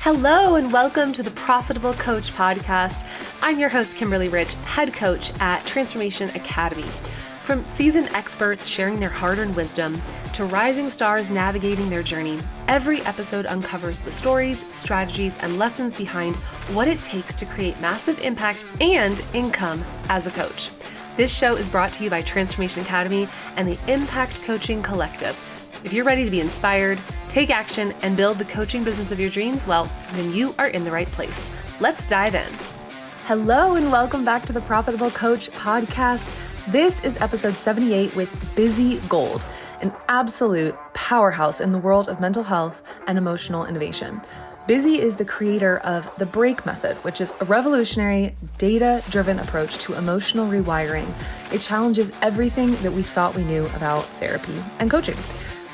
Hello and welcome to the Profitable Coach podcast. I'm your host, Kimberly Rich, head coach at Transformation Academy. From seasoned experts sharing their hard-earned wisdom to rising stars navigating their journey, every episode uncovers the stories, strategies, and lessons behind what it takes to create massive impact and income as a coach. This show is brought to you by Transformation Academy and the Impact Coaching Collective. If you're ready to be inspired, take action, and build the coaching business of your dreams, well, then you are in the right place. Let's dive in. Hello, and welcome back to the Profitable Coach podcast. This is episode 78 with Bizzie Gold, an absolute powerhouse in the world of mental health and emotional innovation. Bizzie is the creator of the Break Method, which is a revolutionary, data-driven approach to emotional rewiring. It challenges everything that we thought we knew about therapy and coaching.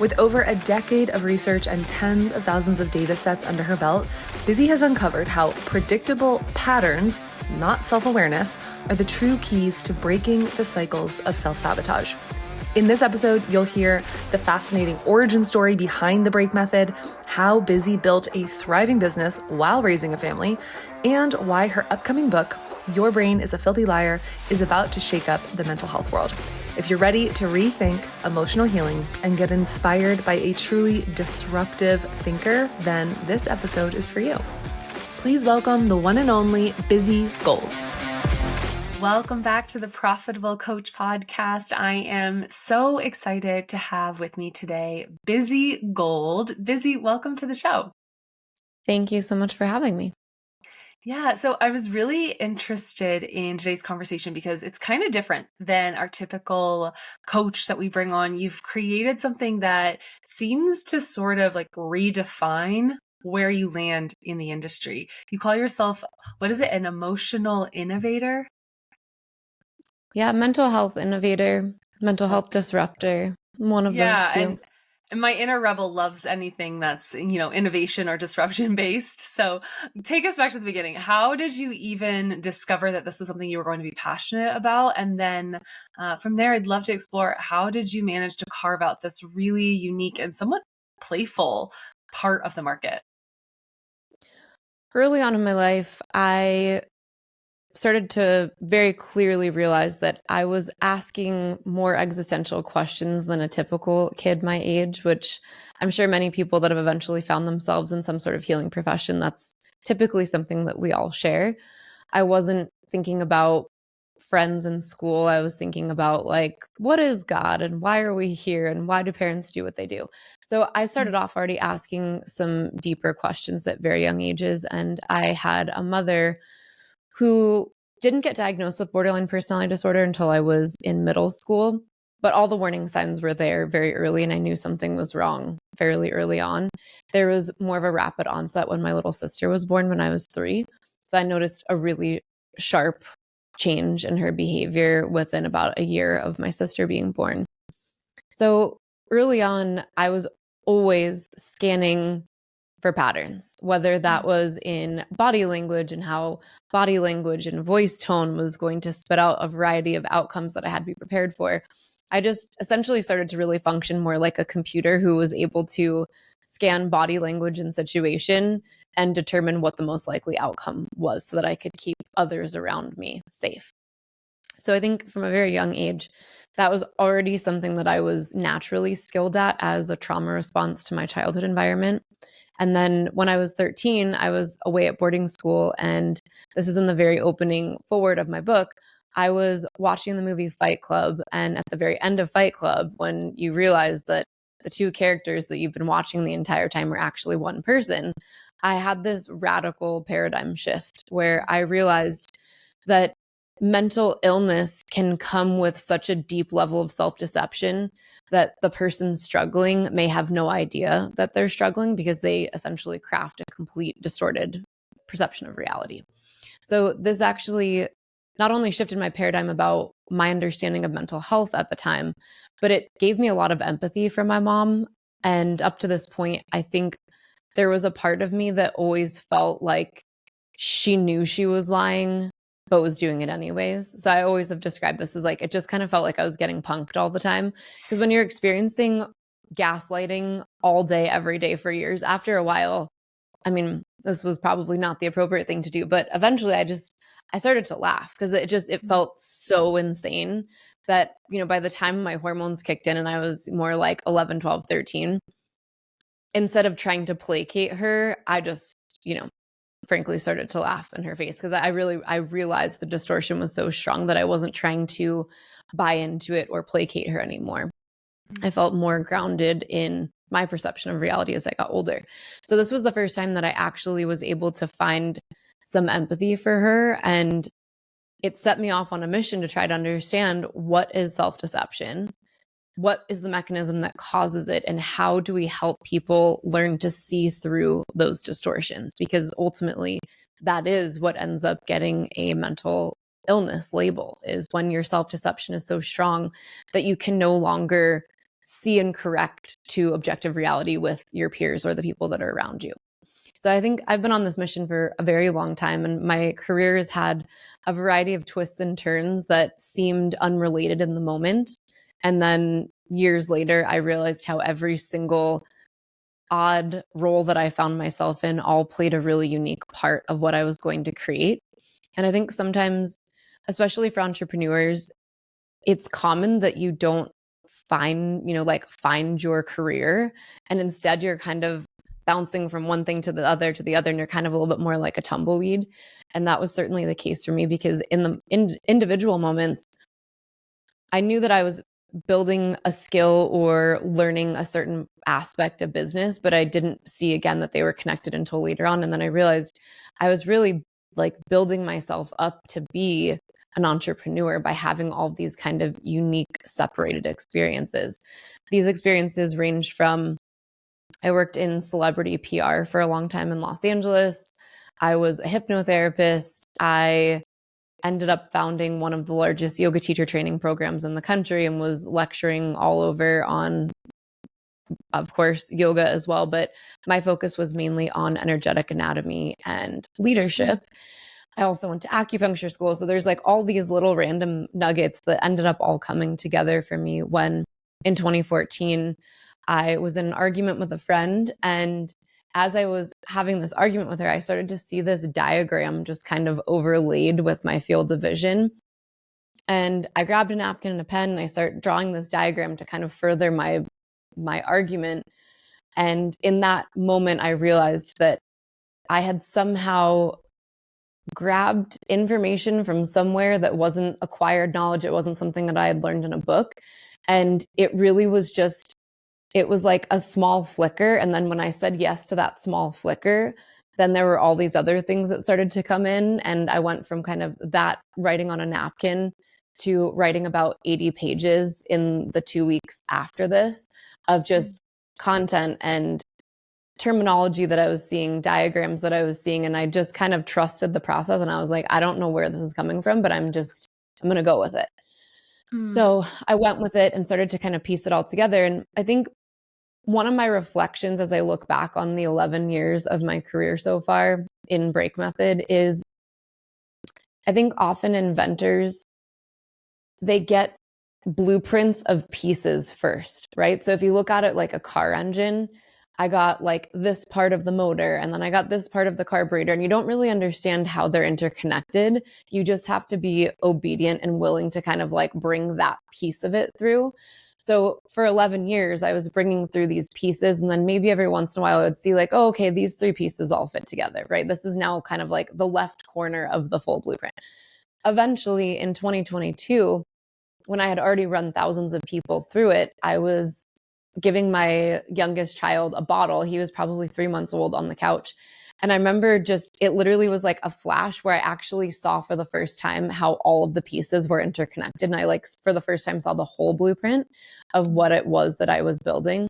With over a decade of research and tens of thousands of data sets under her belt, Bizzie has uncovered how predictable patterns, not self-awareness, are the true keys to breaking the cycles of self-sabotage. In this episode, you'll hear the fascinating origin story behind the Break Method, how Bizzie built a thriving business while raising a family, and why her upcoming book, Your Brain is a Filthy Liar, is about to shake up the mental health world. If you're ready to rethink emotional healing and get inspired by a truly disruptive thinker, then this episode is for you. Please welcome the one and only Bizzie Gold. Welcome back to the Profitable Coach podcast. I am so excited to have with me today Bizzie Gold. Bizzie, welcome to the show. Thank you so much for having me. Yeah, so I was really interested in today's conversation because it's kind of different than our typical coach that we bring on. You've created something that seems to sort of like redefine where you land in the industry. You call yourself, what is it, an emotional innovator? Yeah, mental health innovator, mental health disruptor, one of those two. And my inner rebel loves anything that's, innovation or disruption based. So take us back to the beginning. How did you even discover that this was something you were going to be passionate about? And then from there, I'd love to explore how did you manage to carve out this really unique and somewhat playful part of the market? Early on in my life, I started to very clearly realize that I was asking more existential questions than a typical kid my age, which I'm sure many people that have eventually found themselves in some sort of healing profession, that's typically something that we all share. I wasn't thinking about friends in school. I was thinking about what is God and why are we here and why do parents do what they do? So I started off already asking some deeper questions at very young ages. And I had a mother who didn't get diagnosed with borderline personality disorder until I was in middle school, but all the warning signs were there very early, and I knew something was wrong fairly early on. There was more of a rapid onset when my little sister was born when I was 3. So I noticed a really sharp change in her behavior within about a year of my sister being born. So early on, I was always scanning for patterns, whether that was in body language and how body language and voice tone was going to spit out a variety of outcomes that I had to be prepared for. I just essentially started to really function more like a computer who was able to scan body language and situation and determine what the most likely outcome was so that I could keep others around me safe. So I think from a very young age, that was already something that I was naturally skilled at as a trauma response to my childhood environment. And then when I was 13, I was away at boarding school, and this is in the very opening forward of my book. I was watching the movie Fight Club, and at the very end of Fight Club, when you realize that the two characters that you've been watching the entire time are actually one person, I had this radical paradigm shift where I realized that mental illness can come with such a deep level of self-deception that the person struggling may have no idea that they're struggling because they essentially craft a complete distorted perception of reality. So this actually not only shifted my paradigm about my understanding of mental health at the time, but it gave me a lot of empathy for my mom. And up to this point, I think there was a part of me that always felt like she knew she was lying, but was doing it anyways. So I always have described this as it just kind of felt like I was getting punked all the time. Because when you're experiencing gaslighting all day, every day for years, after a while, I mean, this was probably not the appropriate thing to do, but eventually I started to laugh because it felt so insane that, by the time my hormones kicked in and I was more like 11, 12, 13, instead of trying to placate her, I just, frankly started to laugh in her face because I realized the distortion was so strong that I wasn't trying to buy into it or placate her anymore. I felt more grounded in my perception of reality as I got older. So this was the first time that I actually was able to find some empathy for her. And it set me off on a mission to try to understand what is self-deception, what is the mechanism that causes it, and how do we help people learn to see through those distortions? Because ultimately, that is what ends up getting a mental illness label, is when your self-deception is so strong that you can no longer see and correct to objective reality with your peers or the people that are around you. So I think I've been on this mission for a very long time, and my career has had a variety of twists and turns that seemed unrelated in the moment. And then years later, I realized how every single odd role that I found myself in all played a really unique part of what I was going to create. And I think sometimes, especially for entrepreneurs, it's common that you don't find your career, and instead you're kind of bouncing from one thing to the other, and you're kind of a little bit more like a tumbleweed. And that was certainly the case for me, because in the individual moments, I knew that I was building a skill or learning a certain aspect of business, but I didn't see again that they were connected until later on. And then I realized I was really like building myself up to be an entrepreneur by having all these kind of unique separated experiences. These experiences ranged from, I worked in celebrity PR for a long time in Los Angeles. I was a hypnotherapist. I ended up founding one of the largest yoga teacher training programs in the country and was lecturing all over on, of course, yoga as well. But my focus was mainly on energetic anatomy and leadership. I also went to acupuncture school. So there's like all these little random nuggets that ended up all coming together for me when in 2014, I was in an argument with a friend. And as I was having this argument with her, I started to see this diagram just kind of overlaid with my field of vision. And I grabbed a napkin and a pen and I started drawing this diagram to kind of further my argument. And in that moment, I realized that I had somehow grabbed information from somewhere that wasn't acquired knowledge. It wasn't something that I had learned in a book. And it really was just, it was like a small flicker. And then when I said yes to that small flicker, then there were all these other things that started to come in. And I went from kind of that writing on a napkin to writing about 80 pages in the 2 weeks after this of just content and terminology that I was seeing, diagrams that I was seeing. And I just kind of trusted the process. And I was like, I don't know where this is coming from, but I'm going to go with it. So I went with it and started to kind of piece it all together. And I think one of my reflections as I look back on the 11 years of my career so far in Break Method is, I think often inventors, they get blueprints of pieces first, right? So if you look at it like a car engine, I got like this part of the motor and then I got this part of the carburetor, and you don't really understand how they're interconnected. You just have to be obedient and willing to kind of like bring that piece of it through. So for 11 years, I was bringing through these pieces, and then maybe every once in a while I would see like, oh, okay, these 3 pieces all fit together, right? This is now kind of like the left corner of the full blueprint. Eventually in 2022, when I had already run thousands of people through it, I was giving my youngest child a bottle. He was probably 3 months old on the couch. And I remember it literally was like a flash where I actually saw for the first time how all of the pieces were interconnected. And I for the first time saw the whole blueprint of what it was that I was building.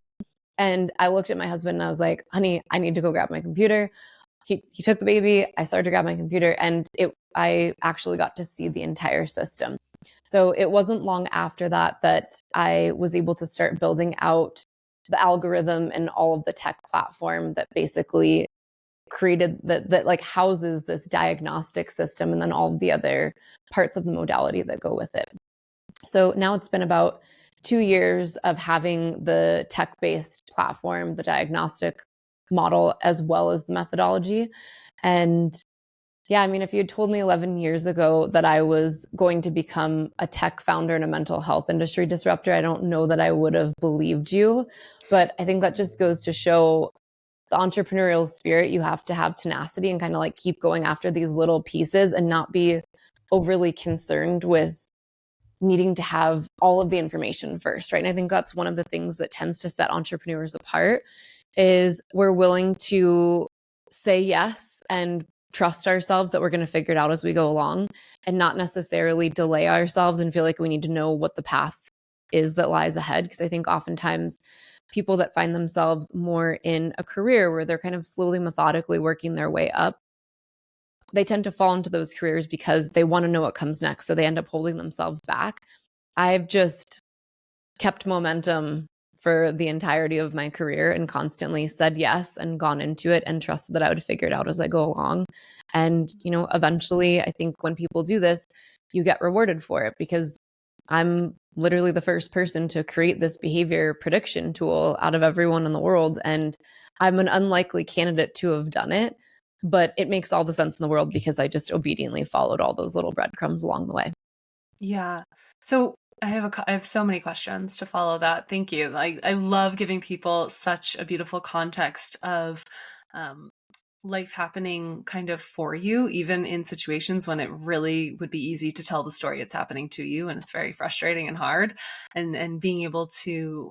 And I looked at my husband and I was like, honey, I need to go grab my computer. He took the baby. I started to grab my computer, and I actually got to see the entire system. So it wasn't long after that I was able to start building out the algorithm and all of the tech platform that basically created that like houses this diagnostic system and then all of the other parts of the modality that go with it. So now it's been about 2 years of having the tech-based platform, the diagnostic model as well as the methodology. And yeah, I mean, if you had told me 11 years ago that I was going to become a tech founder and a mental health industry disruptor, I don't know that I would have believed you. But I think that just goes to show the entrepreneurial spirit. You have to have tenacity and kind of like keep going after these little pieces and not be overly concerned with needing to have all of the information first, right? And I think that's one of the things that tends to set entrepreneurs apart is we're willing to say yes and trust ourselves that we're going to figure it out as we go along and not necessarily delay ourselves and feel like we need to know what the path is that lies ahead. Because I think oftentimes people that find themselves more in a career where they're kind of slowly, methodically working their way up, they tend to fall into those careers because they want to know what comes next. So they end up holding themselves back. I've just kept momentum for the entirety of my career and constantly said yes and gone into it and trusted that I would figure it out as I go along. And, eventually I think when people do this, you get rewarded for it because I'm literally the first person to create this behavior prediction tool out of everyone in the world. And I'm an unlikely candidate to have done it, but it makes all the sense in the world because I just obediently followed all those little breadcrumbs along the way. Yeah. So I have so many questions to follow that. Thank you. I love giving people such a beautiful context of life happening kind of for you, even in situations when it really would be easy to tell the story it's happening to you, and it's very frustrating and hard. And being able to,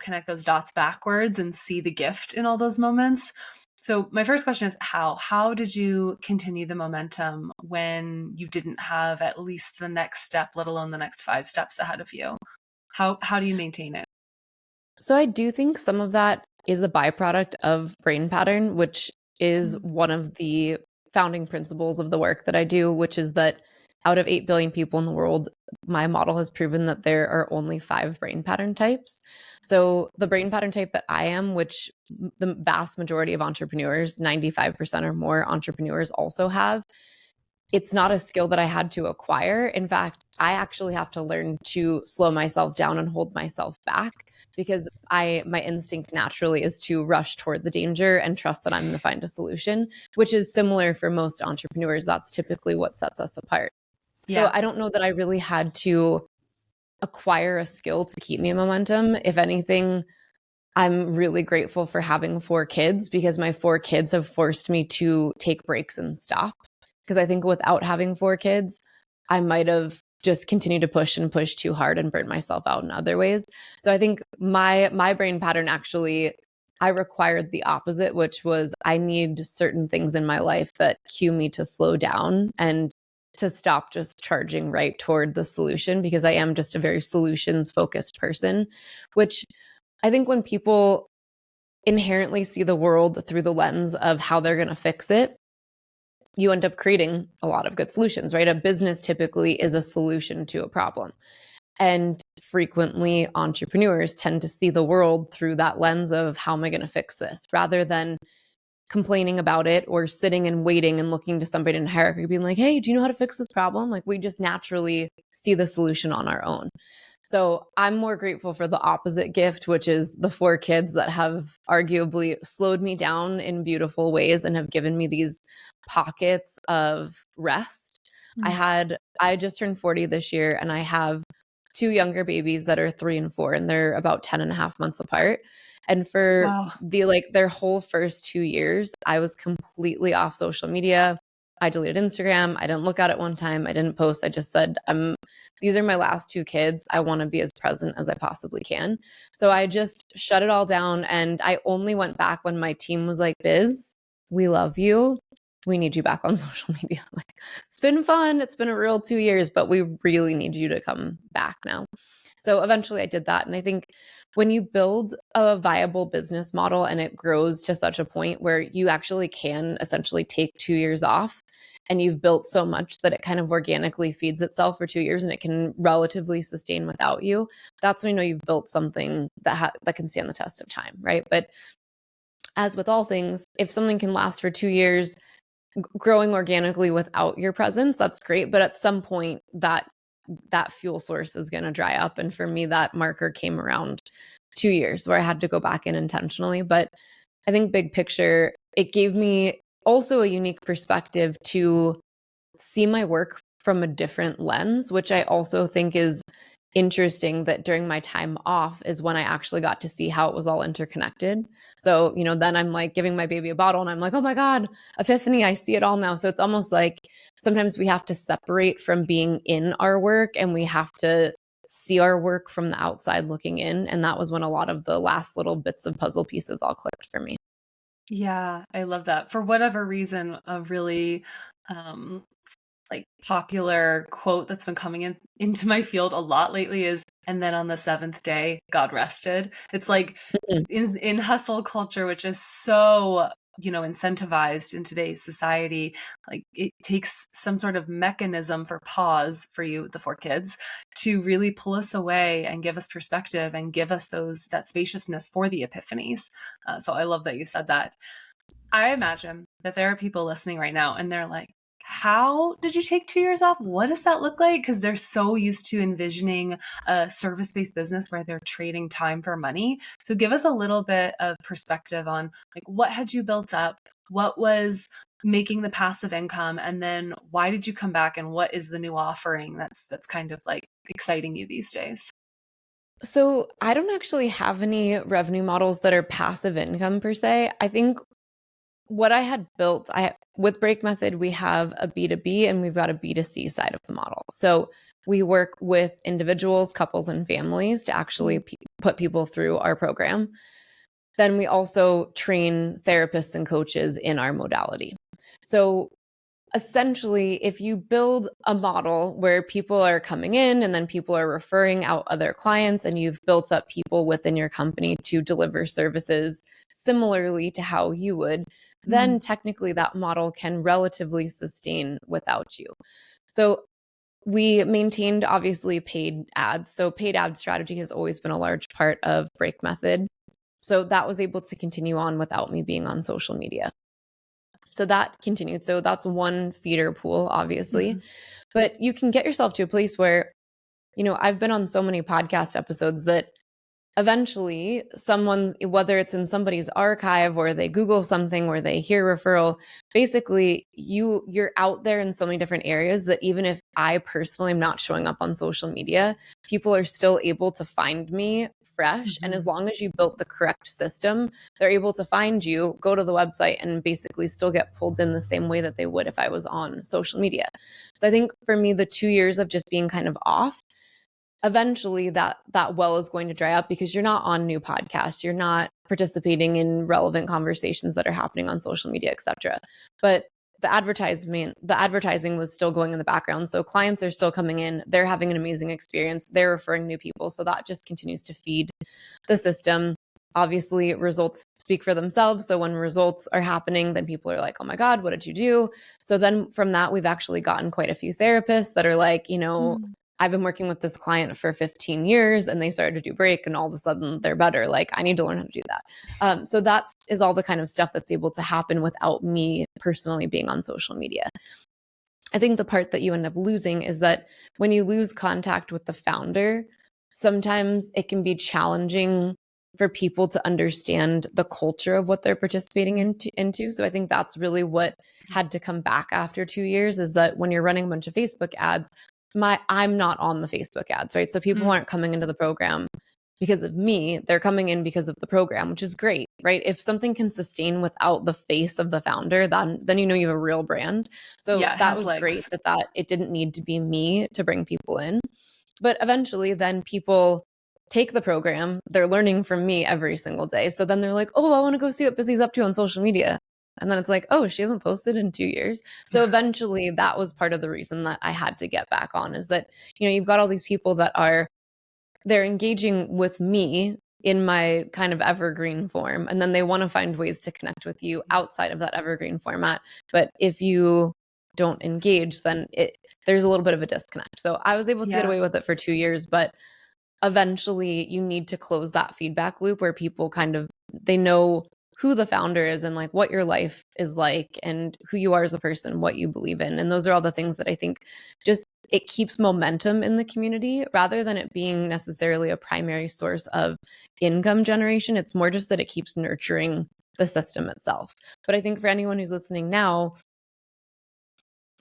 connect those dots backwards and see the gift in all those moments. So my first question is how did you continue the momentum when you didn't have at least the next step, let alone the next 5 steps ahead of you? How do you maintain it? So I do think some of that is a byproduct of brain pattern, which is one of the founding principles of the work that I do, which is that out of 8 billion people in the world, my model has proven that there are only 5 brain pattern types. So the brain pattern type that I am, which the vast majority of entrepreneurs, 95% or more entrepreneurs also have, it's not a skill that I had to acquire. In fact, I actually have to learn to slow myself down and hold myself back because my instinct naturally is to rush toward the danger and trust that I'm going to find a solution, which is similar for most entrepreneurs. That's typically what sets us apart. Yeah. So I don't know that I really had to acquire a skill to keep me in momentum. If anything, I'm really grateful for having 4 kids because my 4 kids have forced me to take breaks and stop. Because I think without having 4 kids, I might have just continued to push and push too hard and burn myself out in other ways. So I think my brain pattern actually, I required the opposite, which was I need certain things in my life that cue me to slow down and to stop just charging right toward the solution, because I am just a very solutions focused person, which I think when people inherently see the world through the lens of how they're going to fix it, you end up creating a lot of good solutions, right? A business typically is a solution to a problem. And frequently entrepreneurs tend to see the world through that lens of how am I going to fix this, rather than complaining about it or sitting and waiting and looking to somebody in hierarchy being like, hey, do you know how to fix this problem? Like we just naturally see the solution on our own. So I'm more grateful for the opposite gift, which is the 4 kids that have arguably slowed me down in beautiful ways and have given me these pockets of rest. I just turned 40 this year and I have 2 younger babies that are 3 and 4, and they're about 10 and a half months apart. And for their whole first 2 years, I was completely off social media. I deleted Instagram. I didn't look at it one time. I didn't post. I just said, these are my last 2 kids. I want to be as present as I possibly can. So I just shut it all down. And I only went back when my team was like, Biz, we love you. We need you back on social media. Like, it's been fun. It's been a real 2 years, but we really need you to come back now. So eventually I did that. And I think when you build a viable business model and it grows to such a point where you actually can essentially take 2 years off and you've built so much that it kind of organically feeds itself for 2 years and it can relatively sustain without you, that's when you know you've built something that can stand the test of time, right? But as with all things, if something can last for 2 years, growing organically without your presence, that's great. But at some point that fuel source is going to dry up. And for me, that marker came around 2 years where I had to go back in intentionally. But I think big picture, it gave me also a unique perspective to see my work from a different lens, which I also think is interesting, that during my time off is when I actually got to see how it was all interconnected. So, then I'm like giving my baby a bottle and I'm like, oh my God, epiphany, I see it all now. So it's almost like sometimes we have to separate from being in our work and we have to see our work from the outside looking in. And that was when a lot of the last little bits of puzzle pieces all clicked for me. Yeah, I love that. For whatever reason, a really like popular quote that's been coming into my field a lot lately is, and then on the seventh day, God rested. It's like in hustle culture, which is so, incentivized in today's society, like it takes some sort of mechanism for pause for you, the 4 kids, to really pull us away and give us perspective and give us that spaciousness for the epiphanies. So I love that you said that. I imagine that there are people listening right now and they're like, how did you take 2 years off? What does that look like? Because they're so used to envisioning a service-based business where they're trading time for money. So give us a little bit of perspective on like, what had you built up? What was making the passive income? And then why did you come back? And what is the new offering that's kind of like exciting you these days? So I don't actually have any revenue models that are passive income per se. I think what I had built, with Break Method, we have a B2B and we've got a B2C side of the model. So we work with individuals, couples, and families to actually put people through our program. Then we also train therapists and coaches in our modality. So essentially, if you build a model where people are coming in and then people are referring out other clients, and you've built up people within your company to deliver services similarly to how you would, then technically that model can relatively sustain without you. So we maintained obviously paid ads. So paid ad strategy has always been a large part of Break Method. So that was able to continue on without me being on social media. So that continued. So that's one feeder pool, obviously. But you can get yourself to a place where, I've been on so many podcast episodes that eventually someone, whether it's in somebody's archive or they Google something or they hear referral, basically you're out there in so many different areas that even if I personally am not showing up on social media, people are still able to find me fresh. And as long as you built the correct system, they're able to find you, go to the website, and basically still get pulled in the same way that they would if I was on social media. So I think for me, the 2 years of just being kind of off, eventually that well is going to dry up because you're not on new podcasts, you're not participating in relevant conversations that are happening on social media, etc. But the advertising was still going in the background. So clients are still coming in, they're having an amazing experience, they're referring new people. So that just continues to feed the system. Obviously, results speak for themselves. So when results are happening, then people are like, oh my God, what did you do? So then from that, we've actually gotten quite a few therapists that are like, I've been working with this client for 15 years and they started to do Break and all of a sudden they're better. Like, I need to learn how to do that. So that is all the kind of stuff that's able to happen without me personally being on social media. I think the part that you end up losing is that when you lose contact with the founder, sometimes it can be challenging for people to understand the culture of what they're participating into. So I think that's really what had to come back after 2 years, is that when you're running a bunch of Facebook ads, I'm not on the Facebook ads, right? So people aren't coming into the program because of me, they're coming in because of the program, which is great, right? If something can sustain without the face of the founder, then you have a real brand. So that was great that it didn't need to be me to bring people in. But eventually then people take the program, they're learning from me every single day. So then they're like, oh, I want to go see what Bizzie's up to on social media. And then it's like, oh, she hasn't posted in 2 years. So eventually that was part of the reason that I had to get back on, is that, you've got all these people that they're engaging with me in my kind of evergreen form. And then they want to find ways to connect with you outside of that evergreen format. But if you don't engage, then there's a little bit of a disconnect. So I was able to get away with it for 2 years, but eventually you need to close that feedback loop where people they know who the founder is and like what your life is like and who you are as a person, what you believe in. And those are all the things that I think just it keeps momentum in the community rather than it being necessarily a primary source of income generation. It's more just that it keeps nurturing the system itself. But I think for anyone who's listening now,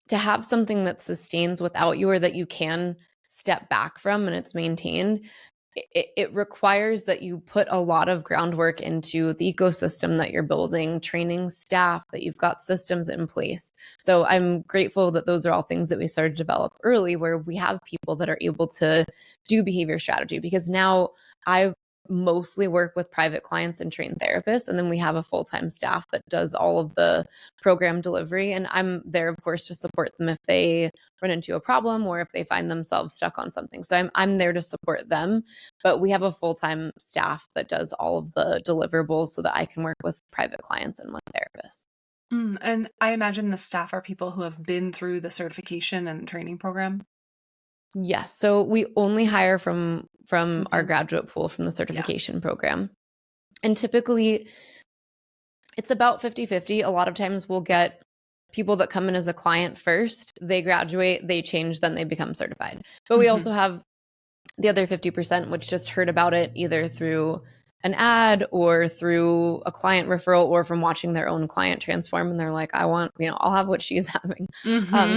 to have something that sustains without you, or that you can step back from and it's maintained, it requires that you put a lot of groundwork into the ecosystem that you're building, training staff, that you've got systems in place. So I'm grateful that those are all things that we started to develop early, where we have people that are able to do behavior strategy, because now I mostly work with private clients and trained therapists. And then we have a full-time staff that does all of the program delivery. And I'm there, of course, to support them if they run into a problem or if they find themselves stuck on something. So I'm there to support them, but we have a full-time staff that does all of the deliverables so that I can work with private clients and with therapists. And I imagine the staff are people who have been through the certification and training program. Yes. So we only hire from our graduate pool from the certification program. And typically it's about 50-50. A lot of times we'll get people that come in as a client first, they graduate, they change, then they become certified. But we also have the other 50%, which just heard about it either through an ad or through a client referral or from watching their own client transform. And they're like, I'll have what she's having.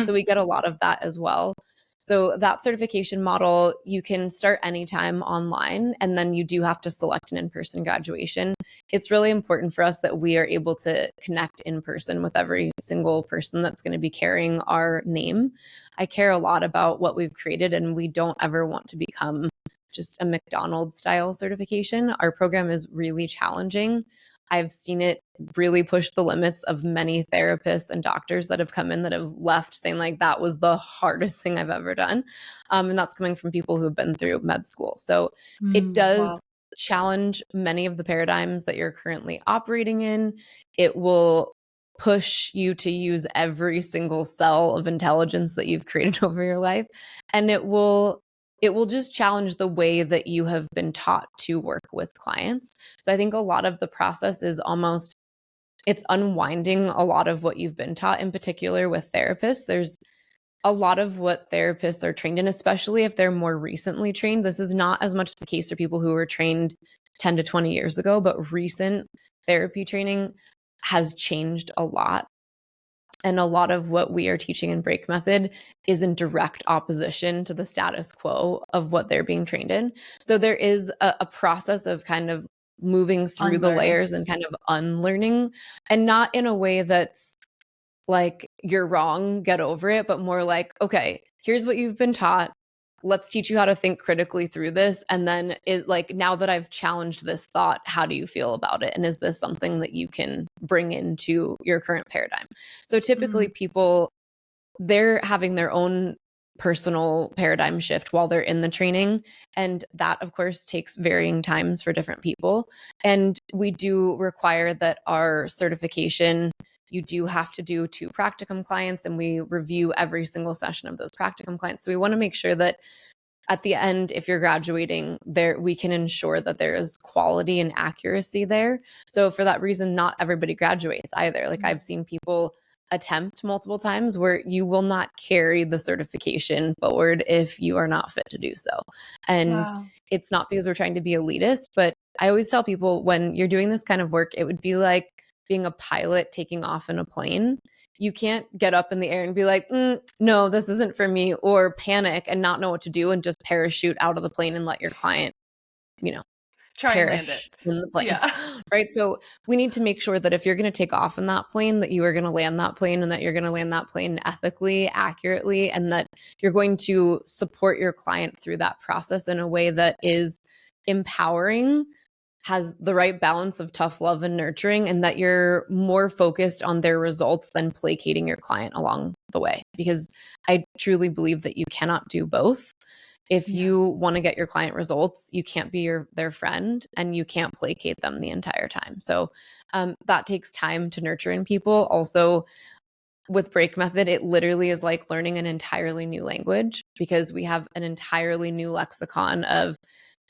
So we get a lot of that as well. So that certification model, you can start anytime online, and then you do have to select an in-person graduation. It's really important for us that we are able to connect in person with every single person that's going to be carrying our name. I care a lot about what we've created, and we don't ever want to become just a McDonald's style certification. Our program is really challenging. I've seen it really push the limits of many therapists and doctors that have come in that have left saying like, that was the hardest thing I've ever done. And that's coming from people who've been through med school. So it does challenge many of the paradigms that you're currently operating in. It will push you to use every single cell of intelligence that you've created over your life. And it will just challenge the way that you have been taught to work with clients. So I think a lot of the process is it's unwinding a lot of what you've been taught, in particular with therapists. There's a lot of what therapists are trained in, especially if they're more recently trained. This is not as much the case for people who were trained 10 to 20 years ago, but recent therapy training has changed a lot. And a lot of what we are teaching in Break Method is in direct opposition to the status quo of what they're being trained in. So there is a process of kind of moving through the layers and kind of unlearning, and not in a way that's like, you're wrong, get over it, but more like, okay, here's what you've been taught. Let's teach you how to think critically through this. And then now that I've challenged this thought, how do you feel about it? And is this something that you can bring into your current paradigm? So typically people, they're having their own personal paradigm shift while they're in the training. And that, of course, takes varying times for different people. And we do require that our certification, you do have to do 2 practicum clients, and we review every single session of those practicum clients. So we want to make sure that at the end, if you're graduating there, we can ensure that there is quality and accuracy there. So for that reason, not everybody graduates either. Like I've seen people attempt multiple times where you will not carry the certification forward if you are not fit to do so. And it's not because we're trying to be elitist, but I always tell people, when you're doing this kind of work, it would be like being a pilot taking off in a plane. You can't get up in the air and be like, no, this isn't for me, or panic and not know what to do and just parachute out of the plane and let your client, try and land it in the plane. Right. So we need to make sure that if you're going to take off in that plane, that you are going to land that plane, and that you're going to land that plane ethically, accurately, and that you're going to support your client through that process in a way that is empowering, has the right balance of tough love and nurturing, and that you're more focused on their results than placating your client along the way. Because I truly believe that you cannot do both. If you want to get your client results, you can't be their friend, and you can't placate them the entire time. So that takes time to nurture in people. Also, with Break Method, it literally is like learning an entirely new language, because we have an entirely new lexicon of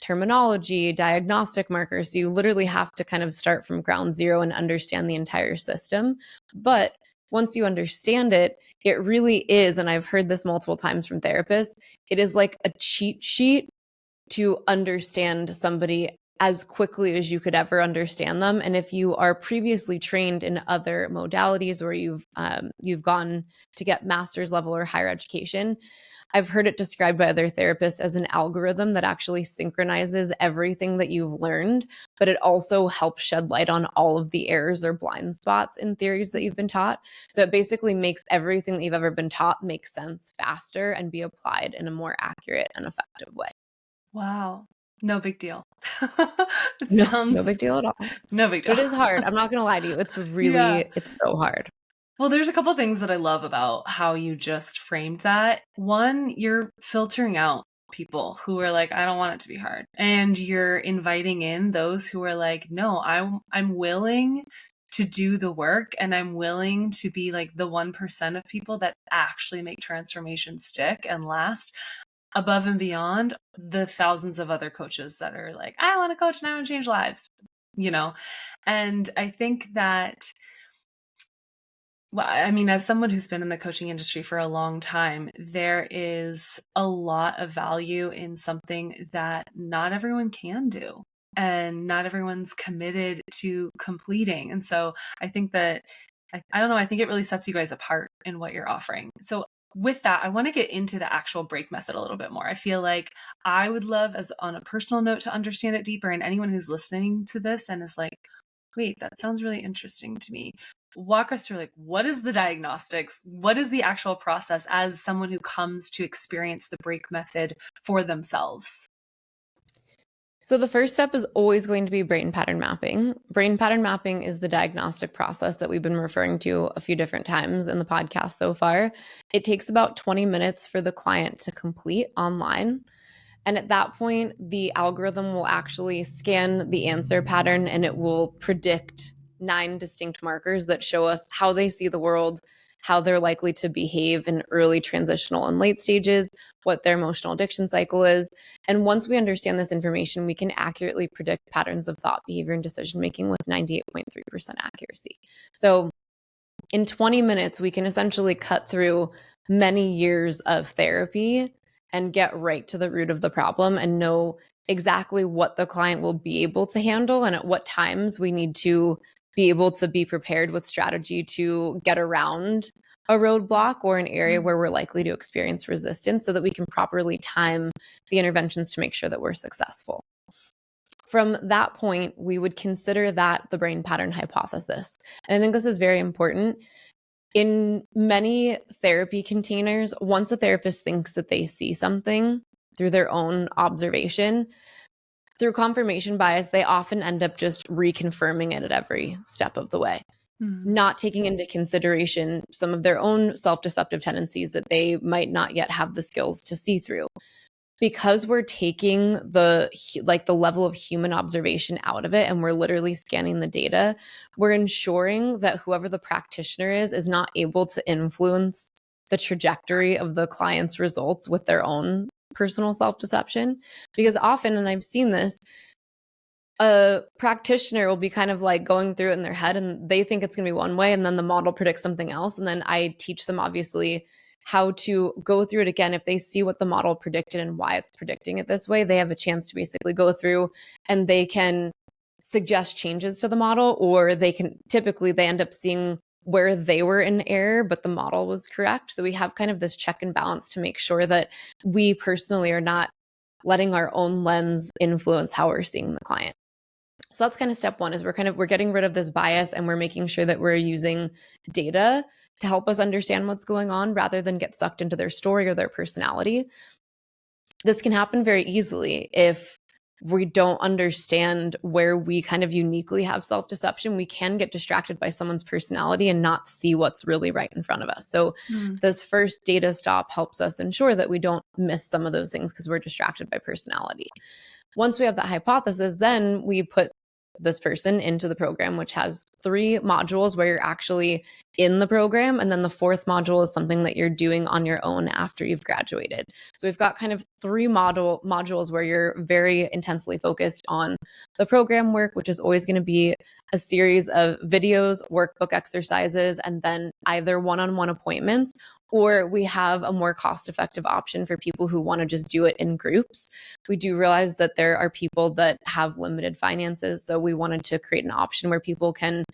terminology, diagnostic markers. So you literally have to kind of start from ground zero and understand the entire system. But once you understand it, it really is, and I've heard this multiple times from therapists, it is like a cheat sheet to understand somebody as quickly as you could ever understand them. And if you are previously trained in other modalities, or you've gone to get master's level or higher education, I've heard it described by other therapists as an algorithm that actually synchronizes everything that you've learned, but it also helps shed light on all of the errors or blind spots in theories that you've been taught. So it basically makes everything that you've ever been taught make sense faster and be applied in a more accurate and effective way. Wow. No big deal. No big deal at all. No big deal. But it is hard. I'm not going to lie to you. It's really, it's so hard. Well, there's a couple things that I love about how you just framed that. One, you're filtering out people who are like, I don't want it to be hard. And you're inviting in those who are like, no, I'm willing to do the work, and I'm willing to be like the 1% of people that actually make transformation stick and last, above and beyond the thousands of other coaches that are like, I want to coach and I want to change lives, And I think that, well, I mean, as someone who's been in the coaching industry for a long time, there is a lot of value in something that not everyone can do and not everyone's committed to completing. And so I think that, I don't know, I think it really sets you guys apart in what you're offering. So with that, I want to get into the actual break method a little bit more. I feel like I would love, as on a personal note, to understand it deeper. And anyone who's listening to this and is like, wait, that sounds really interesting to me. Walk us through, like, what is the diagnostics? What is the actual process as someone who comes to experience the break method for themselves? So the first step is always going to be brain pattern mapping. Brain pattern mapping is the diagnostic process that we've been referring to a few different times in the podcast so far. It takes about 20 minutes for the client to complete online. And at that point, the algorithm will actually scan the answer pattern, and it will predict 9 distinct markers that show us how they see the world, how they're likely to behave in early, transitional, and late stages, what their emotional addiction cycle is. And once we understand this information, we can accurately predict patterns of thought, behavior, and decision making with 98.3% accuracy. So in 20 minutes, we can essentially cut through many years of therapy and get right to the root of the problem and know exactly what the client will be able to handle and at what times we need to be able to be prepared with strategy to get around a roadblock or an area where we're likely to experience resistance, so that we can properly time the interventions to make sure that we're successful. From that point, we would consider that the brain pattern hypothesis. And I think this is very important. In many therapy containers, once a therapist thinks that they see something through their own observation, through confirmation bias, they often end up just reconfirming it at every step of the way, not taking into consideration some of their own self-deceptive tendencies that they might not yet have the skills to see through. Because we're taking the level of human observation out of it and we're literally scanning the data, we're ensuring that whoever the practitioner is not able to influence the trajectory of the client's results with their own personal self-deception. Because often, and I've seen this, a practitioner will be kind of like going through it in their head and they think it's going to be one way, and then the model predicts something else. And then I teach them, obviously, how to go through it again. If they see what the model predicted and why it's predicting it this way, they have a chance to basically go through and they can suggest changes to the model, or they end up seeing where they were in error, but the model was correct. So we have kind of this check and balance to make sure that we personally are not letting our own lens influence how we're seeing the client. So that's kind of step one, is we're getting rid of this bias and we're making sure that we're using data to help us understand what's going on rather than get sucked into their story or their personality. This can happen very easily if we don't understand where we kind of uniquely have self-deception. We can get distracted by someone's personality and not see what's really right in front of us. So this first data stop helps us ensure that we don't miss some of those things because we're distracted by personality. Once we have that hypothesis, then we put this person into the program, which has 3 modules where you're actually in the program. And then the 4th module is something that you're doing on your own after you've graduated. So we've got kind of 3 modules where you're very intensely focused on the program work, which is always going to be a series of videos, workbook exercises, and then either one-on-one appointments or we have a more cost-effective option for people who want to just do it in groups. We do realize that there are people that have limited finances, so we wanted to create an option where people can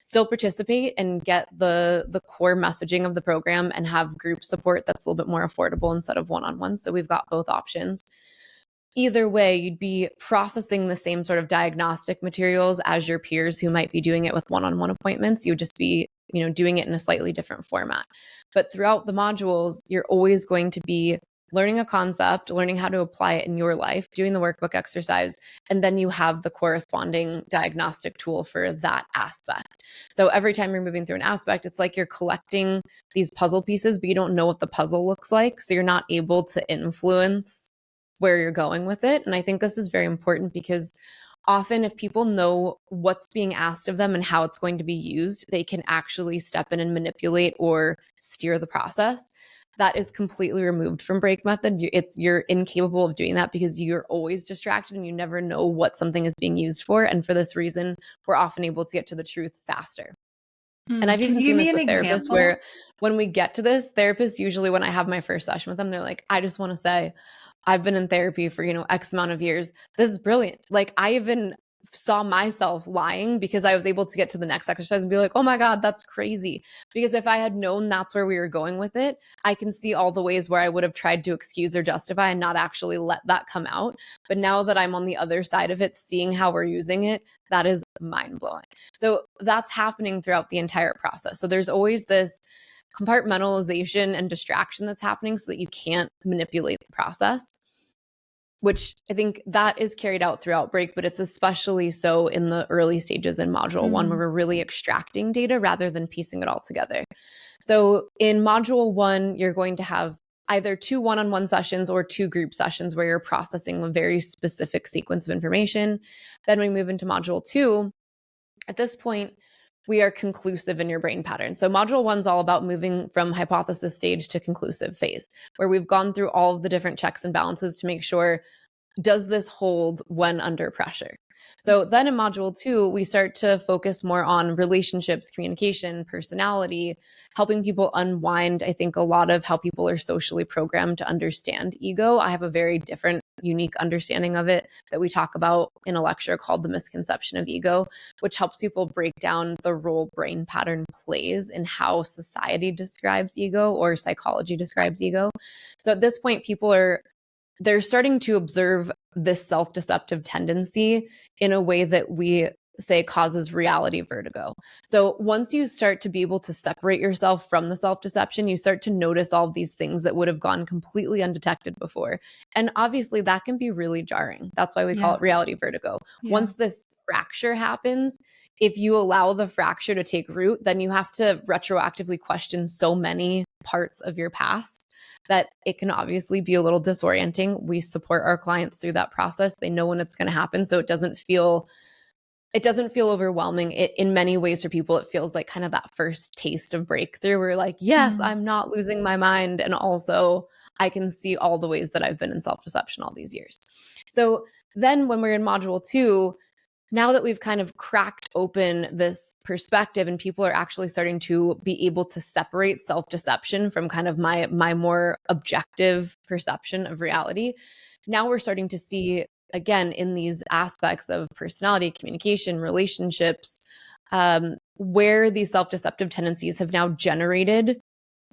still participate and get the core messaging of the program and have group support that's a little bit more affordable instead of one-on-one. So we've got both options. Either way, you'd be processing the same sort of diagnostic materials as your peers who might be doing it with one-on-one appointments. You would just be, doing it in a slightly different format. But throughout the modules, you're always going to be learning a concept, learning how to apply it in your life, doing the workbook exercise, and then you have the corresponding diagnostic tool for that aspect. So every time you're moving through an aspect, it's like you're collecting these puzzle pieces, but you don't know what the puzzle looks like. So you're not able to influence where you're going with it. And I think this is very important because often if people know what's being asked of them and how it's going to be used, they can actually step in and manipulate or steer the process. That is completely removed from break method. You're incapable of doing that because you're always distracted and you never know what something is being used for. And for this reason, we're often able to get to the truth faster. And I've even seen this with therapists where when we get to this, therapists usually, when I have my first session with them, they're like, I just want to say, I've been in therapy for, X amount of years. This is brilliant. Like I even saw myself lying because I was able to get to the next exercise and be like, oh my God, that's crazy. Because if I had known that's where we were going with it, I can see all the ways where I would have tried to excuse or justify and not actually let that come out. But now that I'm on the other side of it, seeing how we're using it, that is mind blowing. So that's happening throughout the entire process. So there's always this compartmentalization and distraction that's happening so that you can't manipulate the process, which I think that is carried out throughout break, but it's especially so in the early stages in module one, where we're really extracting data rather than piecing it all together. So in module one, you're going to have either 2 one-on-one sessions or 2 group sessions where you're processing a very specific sequence of information. Then we move into module 2. At this point, we are conclusive in your brain pattern. So module 1's all about moving from hypothesis stage to conclusive phase, where we've gone through all of the different checks and balances to make sure, does this hold when under pressure? So then in module 2, we start to focus more on relationships, communication, personality, helping people unwind, I think, a lot of how people are socially programmed to understand ego. I have a very different, unique understanding of it that we talk about in a lecture called The Misconception of Ego, which helps people break down the role brain pattern plays in how society describes ego or psychology describes ego. So at this point, they're starting to observe this self-deceptive tendency in a way that we say causes reality vertigo. So once you start to be able to separate yourself from the self-deception, you start to notice all of these things that would have gone completely undetected before. And obviously that can be really jarring. That's why we call it reality vertigo. Yeah. Once this fracture happens, if you allow the fracture to take root, then you have to retroactively question so many parts of your past that it can obviously be a little disorienting. We support our clients through that process. They know when it's going to happen, so it doesn't feel overwhelming. In many ways for people, it feels like kind of that first taste of breakthrough where like, yes, I'm not losing my mind. And also I can see all the ways that I've been in self-deception all these years. So then when we're in module 2, now that we've kind of cracked open this perspective and people are actually starting to be able to separate self-deception from kind of my more objective perception of reality, now we're starting to see, again, in these aspects of personality, communication, relationships, where these self-deceptive tendencies have now generated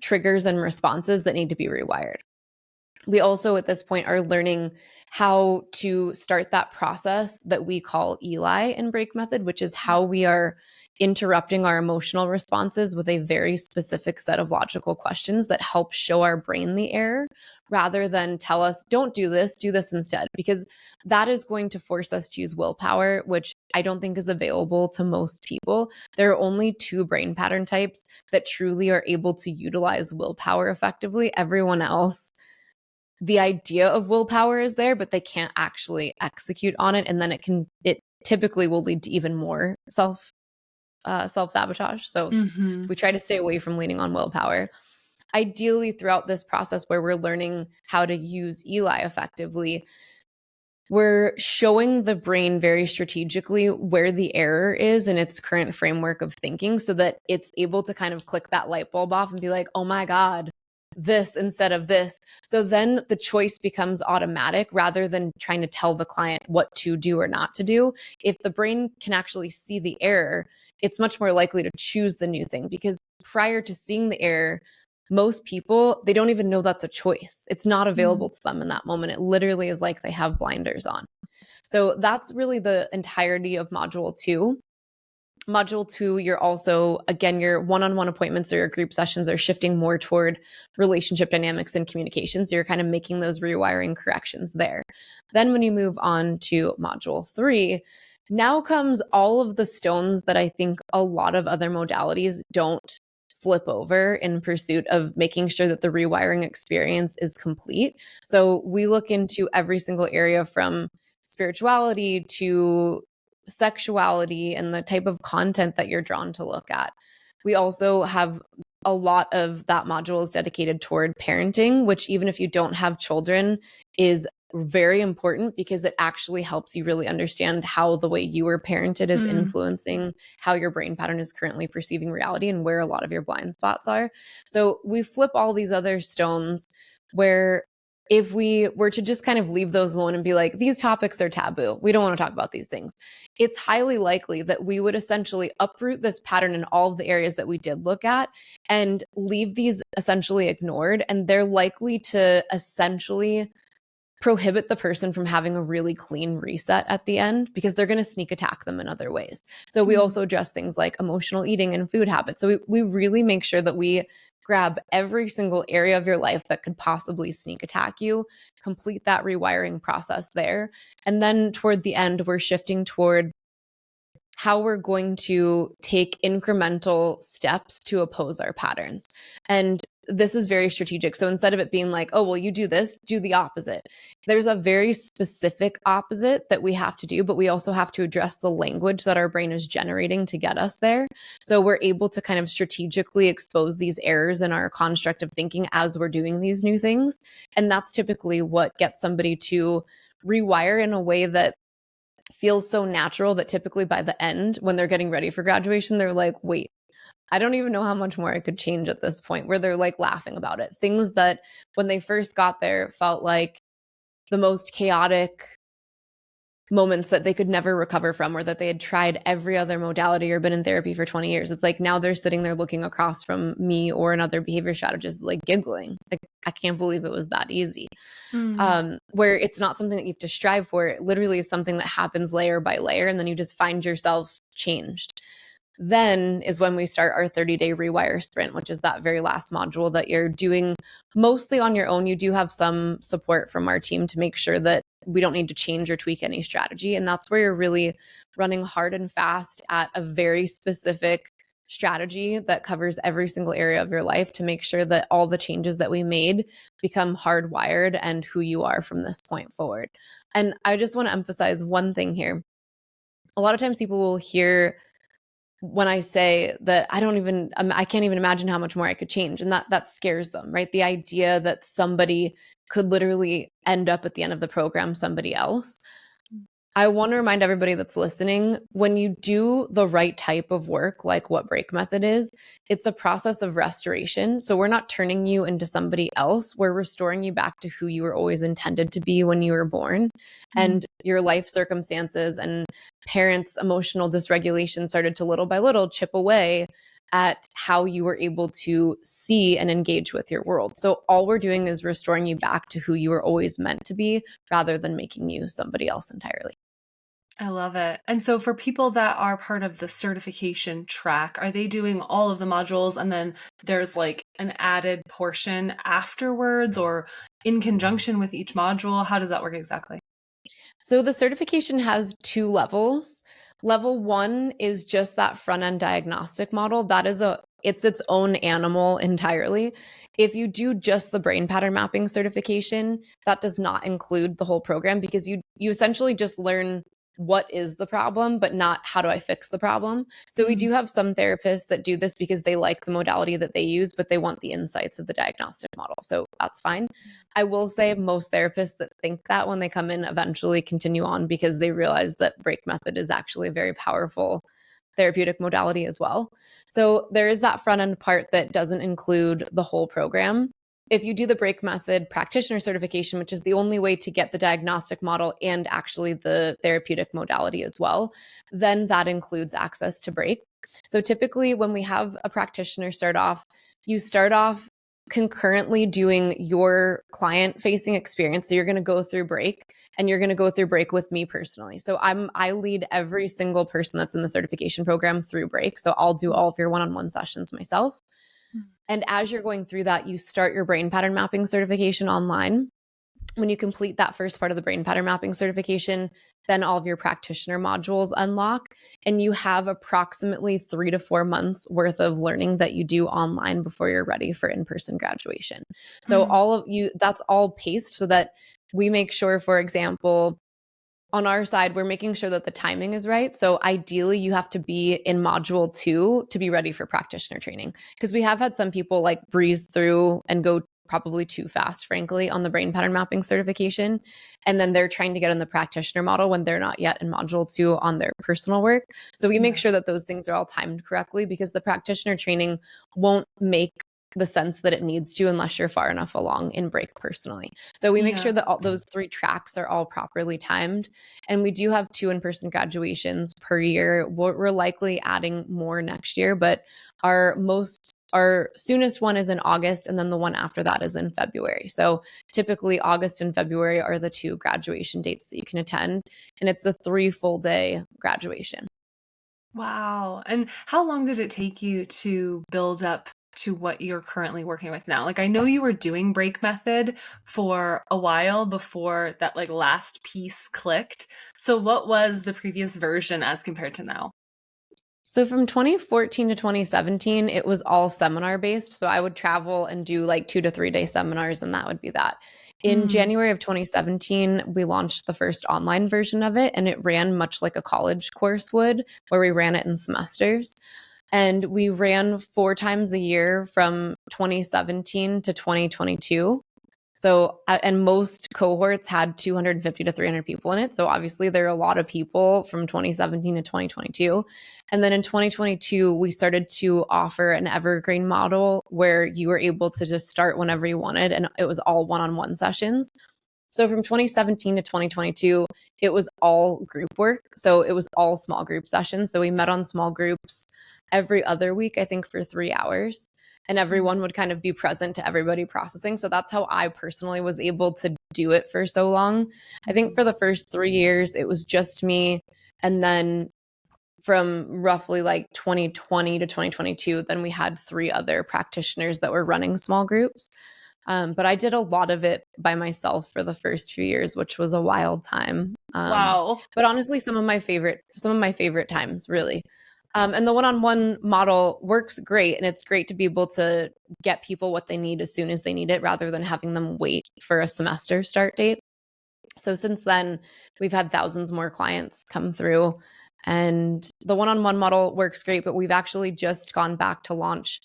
triggers and responses that need to be rewired. We also, at this point, are learning how to start that process that we call Eli in break method, which is how we are interrupting our emotional responses with a very specific set of logical questions that help show our brain the error rather than tell us, don't do this instead, because that is going to force us to use willpower, which I don't think is available to most people. There are only 2 brain pattern types that truly are able to utilize willpower effectively. Everyone else, the idea of willpower is there, but they can't actually execute on it. And then it typically will lead to even more self-sabotage. So we try to stay away from leaning on willpower. Ideally, throughout this process where we're learning how to use Eli effectively, we're showing the brain very strategically where the error is in its current framework of thinking so that it's able to kind of click that light bulb off and be like, oh my God, this instead of this. So then the choice becomes automatic rather than trying to tell the client what to do or not to do. If the brain can actually see the error, it's much more likely to choose the new thing, because prior to seeing the error, most people, they don't even know that's a choice. It's not available to them in that moment. It literally is like they have blinders on. So that's really the entirety of module 2. Module 2, you're also, again, your one-on-one appointments or your group sessions are shifting more toward relationship dynamics and communication. So you're kind of making those rewiring corrections there. Then when you move on to module 3, now comes all of the stones that I think a lot of other modalities don't flip over in pursuit of making sure that the rewiring experience is complete. So we look into every single area from spirituality to sexuality and the type of content that you're drawn to look at. We also have a lot of that module is dedicated toward parenting, which even if you don't have children is very important, because it actually helps you really understand how the way you were parented is influencing how your brain pattern is currently perceiving reality and where a lot of your blind spots are. So we flip all these other stones where if we were to just kind of leave those alone and be like, these topics are taboo, we don't want to talk about these things, it's highly likely that we would essentially uproot this pattern in all of the areas that we did look at and leave these essentially ignored. And they're likely to essentially prohibit the person from having a really clean reset at the end, because they're going to sneak attack them in other ways. So we also address things like emotional eating and food habits. So we really make sure that we grab every single area of your life that could possibly sneak attack you, complete that rewiring process there. And then toward the end, we're shifting toward how we're going to take incremental steps to oppose our patterns. And this is very strategic. So instead of it being like, oh, well, you do this, do the opposite. There's a very specific opposite that we have to do, but we also have to address the language that our brain is generating to get us there. So we're able to kind of strategically expose these errors in our construct of thinking as we're doing these new things. And that's typically what gets somebody to rewire in a way that feels so natural that typically by the end, when they're getting ready for graduation, they're like, wait, I don't even know how much more I could change at this point, where they're like laughing about it. Things that when they first got there felt like the most chaotic moments that they could never recover from, or that they had tried every other modality or been in therapy for 20 years. It's like now they're sitting there looking across from me or another behavior strategist, like giggling. Like, I can't believe it was that easy. Where it's not something that you have to strive for. It literally is something that happens layer by layer, and then you just find yourself changed. Then is when we start our 30-day rewire sprint, which is that very last module that you're doing mostly on your own. You do have some support from our team to make sure that we don't need to change or tweak any strategy. And that's where you're really running hard and fast at a very specific strategy that covers every single area of your life to make sure that all the changes that we made become hardwired and who you are from this point forward. And I just want to emphasize one thing here. A lot of times people will hear when I say that I can't even imagine how much more I could change. And that scares them, right? The idea that somebody could literally end up at the end of the program somebody else. I want to remind everybody that's listening, when you do the right type of work, like what Break Method is, it's a process of restoration. So we're not turning you into somebody else. We're restoring you back to who you were always intended to be when you were born. And your life circumstances and parents' emotional dysregulation started to little by little chip away at how you were able to see and engage with your world. So all we're doing is restoring you back to who you were always meant to be, rather than making you somebody else entirely. I love it. And so for people that are part of the certification track, are they doing all of the modules and then there's like an added portion afterwards or in conjunction with each module? How does that work exactly? So the certification has 2 levels. Level 1 is just that front-end diagnostic model. It's its own animal entirely. If you do just the brain pattern mapping certification, that does not include the whole program, because you essentially just learn what is the problem, but not how do I fix the problem. So we do have some therapists that do this because they like the modality that they use, but they want the insights of the diagnostic model. So that's fine. I will say most therapists that think that when they come in eventually continue on, because they realize that Break Method is actually a very powerful therapeutic modality as well. So there is that front end part that doesn't include the whole program. if you do the break method practitioner certification, which is the only way to get the diagnostic model and actually the therapeutic modality as well, then that includes access to break. So typically when we have a practitioner start off, you start off concurrently doing your client facing experience. So you're going to go through break, and you're going to go through break with me personally. So I lead every single person that's in the certification program through break. So I'll do all of your one-on-one sessions myself. And as you're going through that, you start your brain pattern mapping certification online. When you complete that first part of the brain pattern mapping certification, then all of your practitioner modules unlock, and you have approximately 3 to 4 months worth of learning that you do online before you're ready for in-person graduation. So all of you, that's all paced so that we make sure, for example, on our side, we're making sure that the timing is right. So ideally, you have to be in module 2 to be ready for practitioner training. Because we have had some people like breeze through and go probably too fast, frankly, on the brain pattern mapping certification. And then they're trying to get in the practitioner model when they're not yet in module 2 on their personal work. So we make sure that those things are all timed correctly, because the practitioner training won't make the sense that it needs to unless you're far enough along in break personally. So we make sure that all those 3 tracks are all properly timed. And we do have 2 in-person graduations per year. We're likely adding more next year, but our soonest one is in August, and then the one after that is in February. So typically August and February are the 2 graduation dates that you can attend. And it's a 3 full day graduation. Wow. And how long did it take you to build up to what you're currently working with now? Like, I know you were doing break method for a while before that like last piece clicked. So what was the previous version as compared to now? So from 2014 to 2017, it was all seminar based. So I would travel and do like 2 to 3 day seminars, and that would be that. In January of 2017, we launched the first online version of it, and it ran much like a college course would, where we ran it in semesters. And we ran 4 times a year from 2017 to 2022. So, and most cohorts had 250 to 300 people in it. So obviously there are a lot of people from 2017 to 2022. And then in 2022, we started to offer an evergreen model where you were able to just start whenever you wanted. And it was all one-on-one sessions. So from 2017 to 2022, it was all group work. So it was all small group sessions. So we met on small groups every other week, I think, for 3 hours. And everyone would kind of be present to everybody processing. So that's how I personally was able to do it for so long. I think for the first 3 years, it was just me. And then from roughly like 2020 to 2022, then we had 3 other practitioners that were running small groups. But I did a lot of it by myself for the first few years, which was a wild time. Wow. But honestly, some of my favorite times, really. And the one-on-one model works great. And it's great to be able to get people what they need as soon as they need it, rather than having them wait for a semester start date. So since then, we've had thousands more clients come through. And the one-on-one model works great, but we've actually just gone back to launch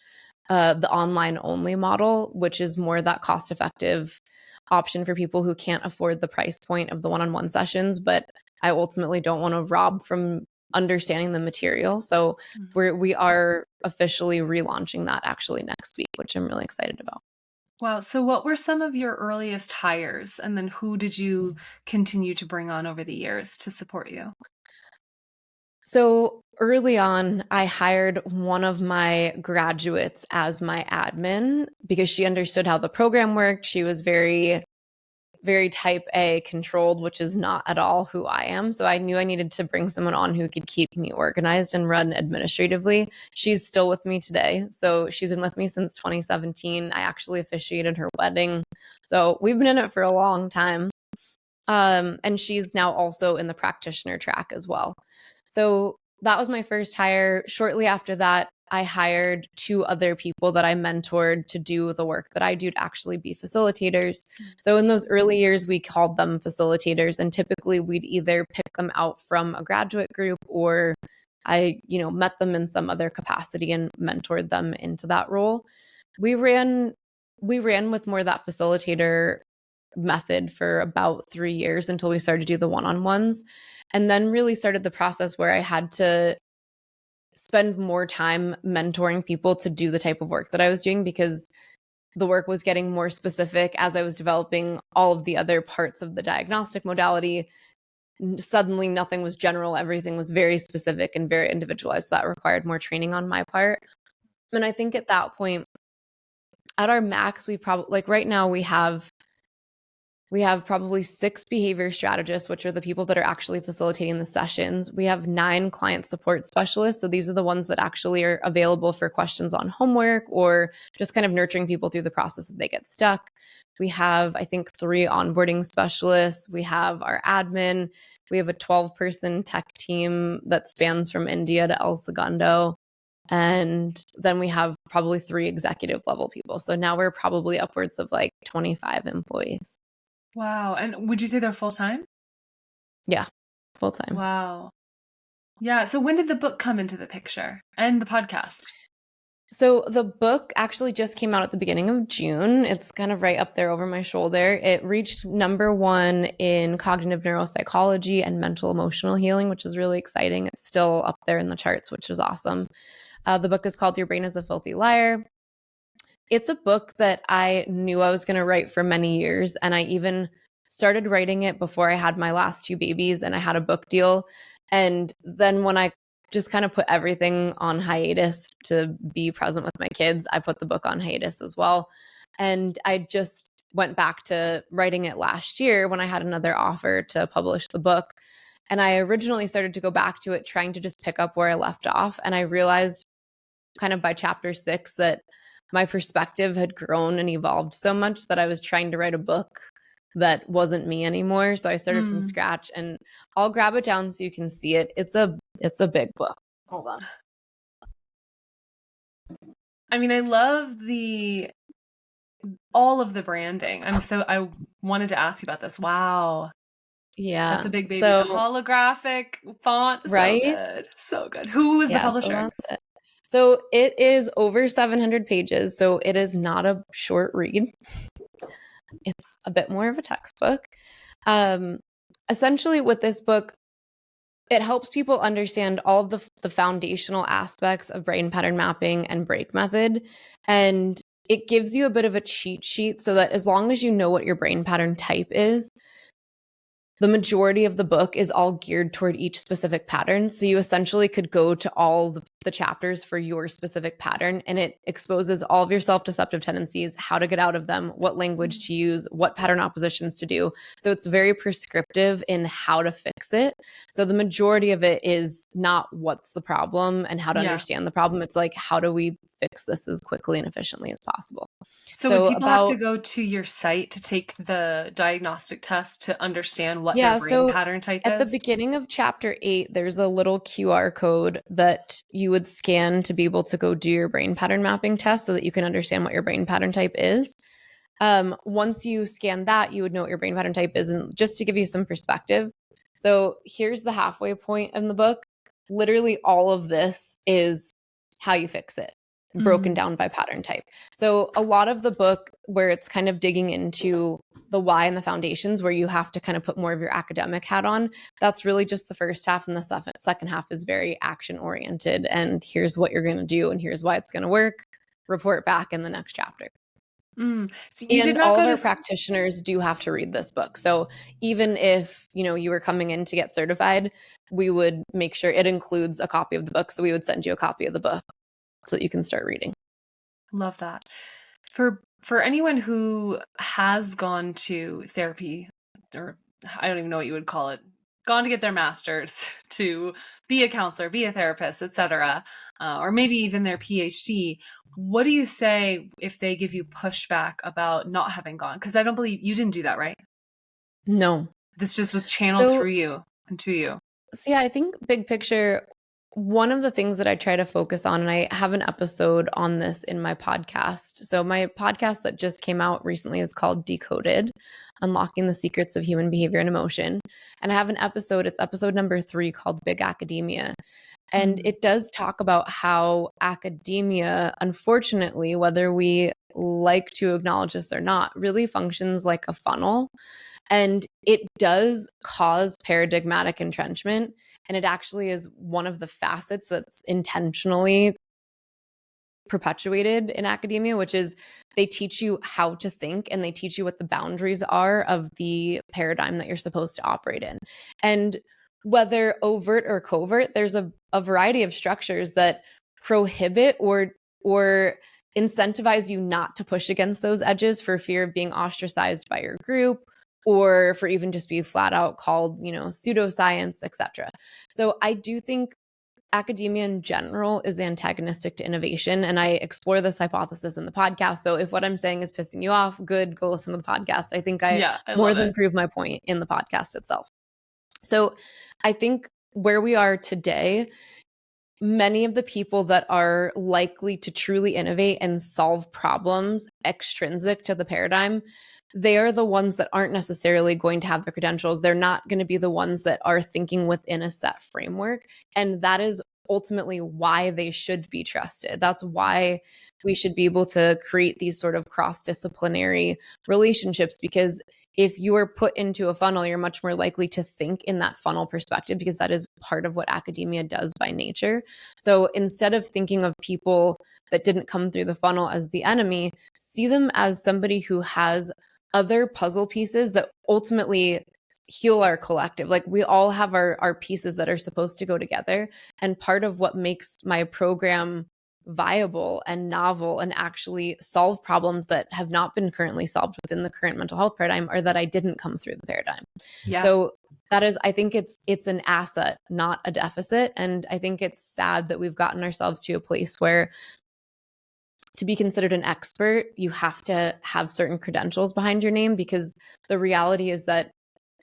the online only model, which is more that cost-effective option for people who can't afford the price point of the one-on-one sessions. But I ultimately don't want to rob from understanding the material. So we are officially relaunching that actually next week, which I'm really excited about. Wow. So what were some of your earliest hires? And then who did you continue to bring on over the years to support you? So early on, I hired one of my graduates as my admin because she understood how the program worked. She was very, very type A controlled, which is not at all who I am. So I knew I needed to bring someone on who could keep me organized and run administratively. She's still with me today. So she's been with me since 2017. I actually officiated her wedding. So we've been in it for a long time. And she's now also in the practitioner track as well. So that was my first hire. Shortly after that, I hired 2 other people that I mentored to do the work that I do to actually be facilitators. So in those early years, we called them facilitators, and typically we'd either pick them out from a graduate group, or I, met them in some other capacity and mentored them into that role. We ran with more of that facilitator method for about 3 years until we started to do the one-on-ones, and then really started the process where I had to spend more time mentoring people to do the type of work that I was doing, because the work was getting more specific as I was developing all of the other parts of the diagnostic modality. Suddenly nothing was general. Everything was very specific and very individualized. So that required more training on my part. And I think at that point, at our max, we probably, like right now, we have probably 6 behavior strategists, which are the people that are actually facilitating the sessions. We have 9 client support specialists. So these are the ones that actually are available for questions on homework or just kind of nurturing people through the process if they get stuck. We have, I think, 3 onboarding specialists. We have our admin. We have a 12-person tech team that spans from India to El Segundo. And then we have probably 3 executive level people. So now we're probably upwards of like 25 employees. Wow. And would you say they're full-time? Yeah, full-time. Wow. Yeah. So when did the book come into the picture and the podcast? So the book actually just came out at the beginning of June. It's kind of right up there over my shoulder. It reached #1 in cognitive neuropsychology and mental emotional healing, which is really exciting. It's still up there in the charts, which is awesome. The book is called Your Brain is a Filthy Liar. It's a book that I knew I was going to write for many years. And I even started writing it before I had my last 2 babies and I had a book deal. And then when I just kind of put everything on hiatus to be present with my kids, I put the book on hiatus as well. And I just went back to writing it last year when I had another offer to publish the book. And I originally started to go back to it, trying to just pick up where I left off. And I realized kind of by chapter 6 that my perspective had grown and evolved so much that I was trying to write a book that wasn't me anymore. So I started from scratch, and I'll grab it down so you can see it. It's a big book. Hold on. I mean, I love all of the branding. I wanted to ask you about this. Wow. Yeah. That's a big baby. So, holographic font. Right? So good. So good. Who was the publisher? So it is over 700 pages. So it is not a short read. It's a bit more of a textbook. Essentially, with this book, it helps people understand all of the foundational aspects of brain pattern mapping and break method. And it gives you a bit of a cheat sheet so that as long as you know what your brain pattern type is, the majority of the book is all geared toward each specific pattern. So you essentially could go to all the chapters for your specific pattern, and it exposes all of your self-deceptive tendencies, how to get out of them, what language to use, what pattern oppositions to do. So it's very prescriptive in how to fix it. So the majority of it is not what's the problem and how to understand the problem. It's like, how do we fix this as quickly and efficiently as possible? So would people have to go to your site to take the diagnostic test to understand what their brain pattern type is? At the beginning of chapter 8, there's a little QR code that you would scan to be able to go do your brain pattern mapping test so that you can understand what your brain pattern type is. Once you scan that, you would know what your brain pattern type is. And just to give you some perspective, so here's the halfway point in the book. Literally all of this is how you fix it, broken down by pattern type. So a lot of the book where it's kind of digging into the why and the foundations, where you have to kind of put more of your academic hat on, that's really just the first half, and the second half is very action oriented. And here's what you're going to do, and here's why it's going to work. Report back in the next chapter. So all of our practitioners do have to read this book. So even if, you were coming in to get certified, we would make sure it includes a copy of the book. So we would send you a copy of the book so that you can start reading. Love that. For anyone who has gone to therapy, or I don't even know what you would call it, gone to get their master's, to be a counselor, be a therapist, etc., or maybe even their PhD, what do you say if they give you pushback about not having gone? Because I don't believe you didn't do that, right? No. This just was channeled through you and to you. So yeah, I think big picture, one of the things that I try to focus on, and I have an episode on this in my podcast. So my podcast that just came out recently is called Decoded, Unlocking the Secrets of Human Behavior and Emotion. And I have an episode, it's episode number 3, called Big Academia. And it does talk about how academia, unfortunately, whether we like to acknowledge this or not, really functions like a funnel. And it does cause paradigmatic entrenchment. And it actually is one of the facets that's intentionally perpetuated in academia, which is they teach you how to think and they teach you what the boundaries are of the paradigm that you're supposed to operate in. And whether overt or covert, there's a variety of structures that prohibit or incentivize you not to push against those edges for fear of being ostracized by your group, or for even just be flat out called, pseudoscience, etc. So I do think academia in general is antagonistic to innovation. And I explore this hypothesis in the podcast. So if what I'm saying is pissing you off, good, go listen to the podcast. I think I more than proved my point in the podcast itself. So I think where we are today, many of the people that are likely to truly innovate and solve problems extrinsic to the paradigm, they are the ones that aren't necessarily going to have the credentials. They're not going to be the ones that are thinking within a set framework. And that is ultimately why they should be trusted. That's why we should be able to create these sort of cross-disciplinary relationships, because if you are put into a funnel, you're much more likely to think in that funnel perspective, because that is part of what academia does by nature. So instead of thinking of people that didn't come through the funnel as the enemy, see them as somebody who has other puzzle pieces that ultimately heal our collective. Like we all have our pieces that are supposed to go together. And part of what makes my program viable and novel and actually solve problems that have not been currently solved within the current mental health paradigm are that I didn't come through the paradigm. Yeah. So that is, I think it's an asset, not a deficit. And I think it's sad that we've gotten ourselves to a place where to be considered an expert, you have to have certain credentials behind your name, because the reality is that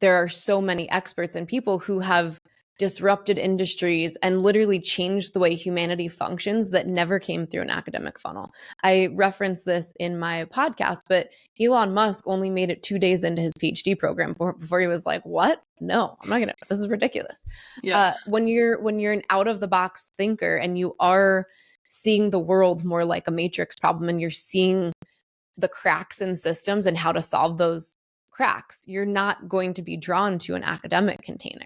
there are so many experts and people who have disrupted industries and literally changed the way humanity functions that never came through an academic funnel. I reference this in my podcast, but Elon Musk only made it 2 days into his PhD program before he was like, what? No, I'm not going to, this is ridiculous. Yeah. When you're an out of the box thinker and you are seeing the world more like a matrix problem and you're seeing the cracks in systems and how to solve those cracks, you're not going to be drawn to an academic container.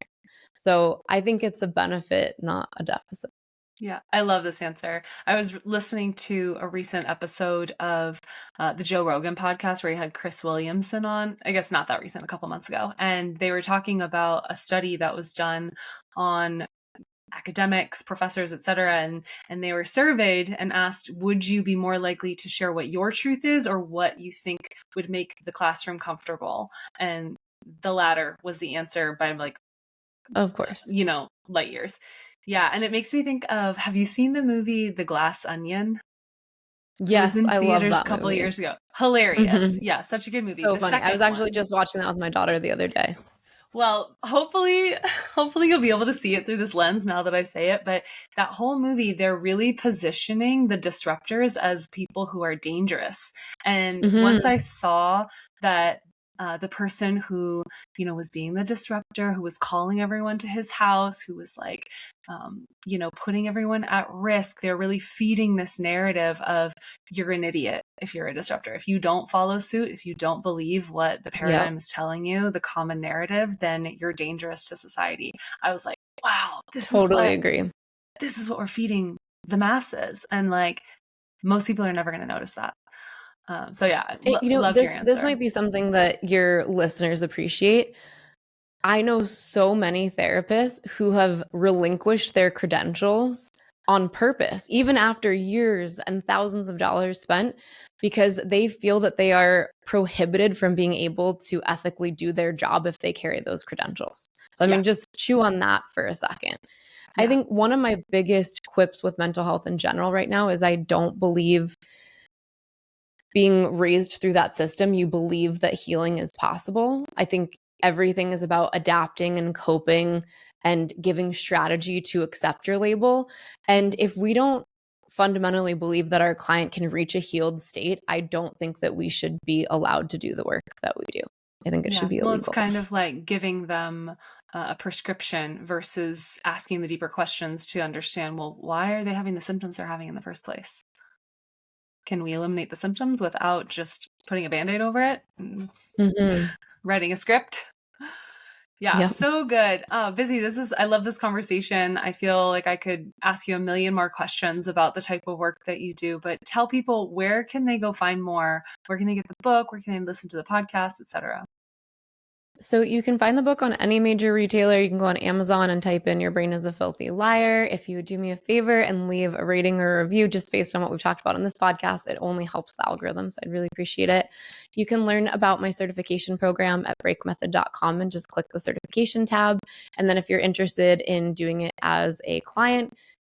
So I think it's a benefit, not a deficit. Yeah, I love this answer. I was listening to a recent episode of the Joe Rogan podcast where he had Chris Williamson on. I guess not that recent, a couple months ago. And they were talking about a study that was done on academics, professors, et cetera. And they were surveyed and asked, would you be more likely to share what your truth is or what you think would make the classroom comfortable? And the latter was the answer by of course, light years. Yeah. And it makes me think of, have you seen the movie The Glass Onion? Yes, I love that a couple of years ago. Hilarious. Mm-hmm. Yeah, such a good movie. So funny. I was actually just watching that with my daughter the other day. Well, hopefully you'll be able to see it through this lens now that I say it. But that whole movie, they're really positioning the disruptors as people who are dangerous. And once I saw that the person who, was being the disruptor, who was calling everyone to his house, who was putting everyone at risk, they're really feeding this narrative of you're an idiot if you're a disruptor. If you don't follow suit, if you don't believe what the paradigm is telling you, the common narrative, then you're dangerous to society. I was like, wow, totally agree. This is what we're feeding the masses. And most people are never going to notice that. So yeah, loved your answer. This might be something that your listeners appreciate. I know so many therapists who have relinquished their credentials on purpose, even after years and thousands of dollars spent, because they feel that they are prohibited from being able to ethically do their job if they carry those credentials. So I mean, just chew on that for a second. Yeah. I think one of my biggest quips with mental health in general right now is I don't believe being raised through that system, you believe that healing is possible. I think everything is about adapting and coping and giving strategy to accept your label. And if we don't fundamentally believe that our client can reach a healed state, I don't think that we should be allowed to do the work that we do. I think it should be illegal. Well, it's kind of like giving them a prescription versus asking the deeper questions to understand, well, why are they having the symptoms they're having in the first place? Can we eliminate the symptoms without just putting a Band-Aid over it? Writing a script? Yeah, Yep. so good. Busy, I love this conversation. I feel like I could ask you a million more questions about the type of work that you do, but tell people, where can they go find more? Where can they get the book? Where can they listen to the podcast, etc.? So you can find the book on any major retailer. You can go on Amazon and type in "Your Brain is a Filthy Liar." If you would do me a favor and leave a rating or a review just based on what we've talked about on this podcast, it only helps the algorithm. So I'd really appreciate it. You can learn about my certification program at breakmethod.com and just click the certification tab. And then if you're interested in doing it as a client,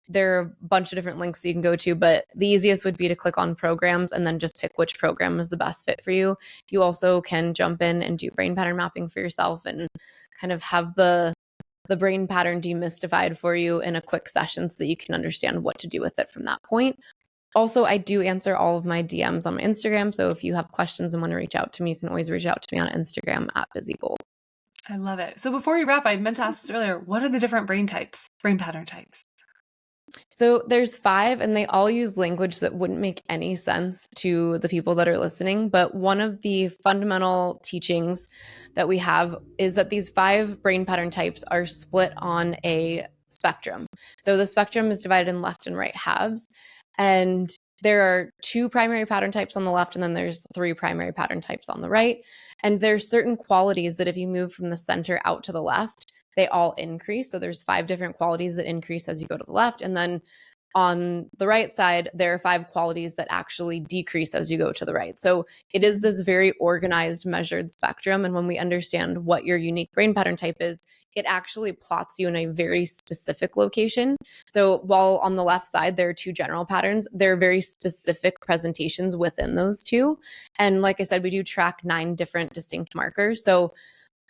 there are a bunch of different links that you can go to, but the easiest would be to click on programs and then just pick which program is the best fit for you. You also can jump in and do brain pattern mapping for yourself and kind of have the brain pattern demystified for you in a quick session so that you can understand what to do with it from that point. Also, I do answer all of my DMs on my Instagram. So if you have questions and want to reach out to me, you can always reach out to me on Instagram at Bizzie Gold. I love it. So before we wrap, I meant to ask this earlier. What are the different brain pattern types? So there's 5, and they all use language that wouldn't make any sense to the people that are listening. But one of the fundamental teachings that we have is that these 5 brain pattern types are split on a spectrum. So the spectrum is divided in left and right halves. And there are 2 primary pattern types on the left, and then there's 3 primary pattern types on the right. And there's certain qualities that if you move from the center out to the left, they all increase. So there's 5 different qualities that increase as you go to the left. And then on the right side, there are 5 qualities that actually decrease as you go to the right. So it is this very organized, measured spectrum. And when we understand what your unique brain pattern type is, it actually plots you in a very specific location. So while on the left side, there are 2 general patterns, there are very specific presentations within those 2. And like I said, we do track 9 different distinct markers. So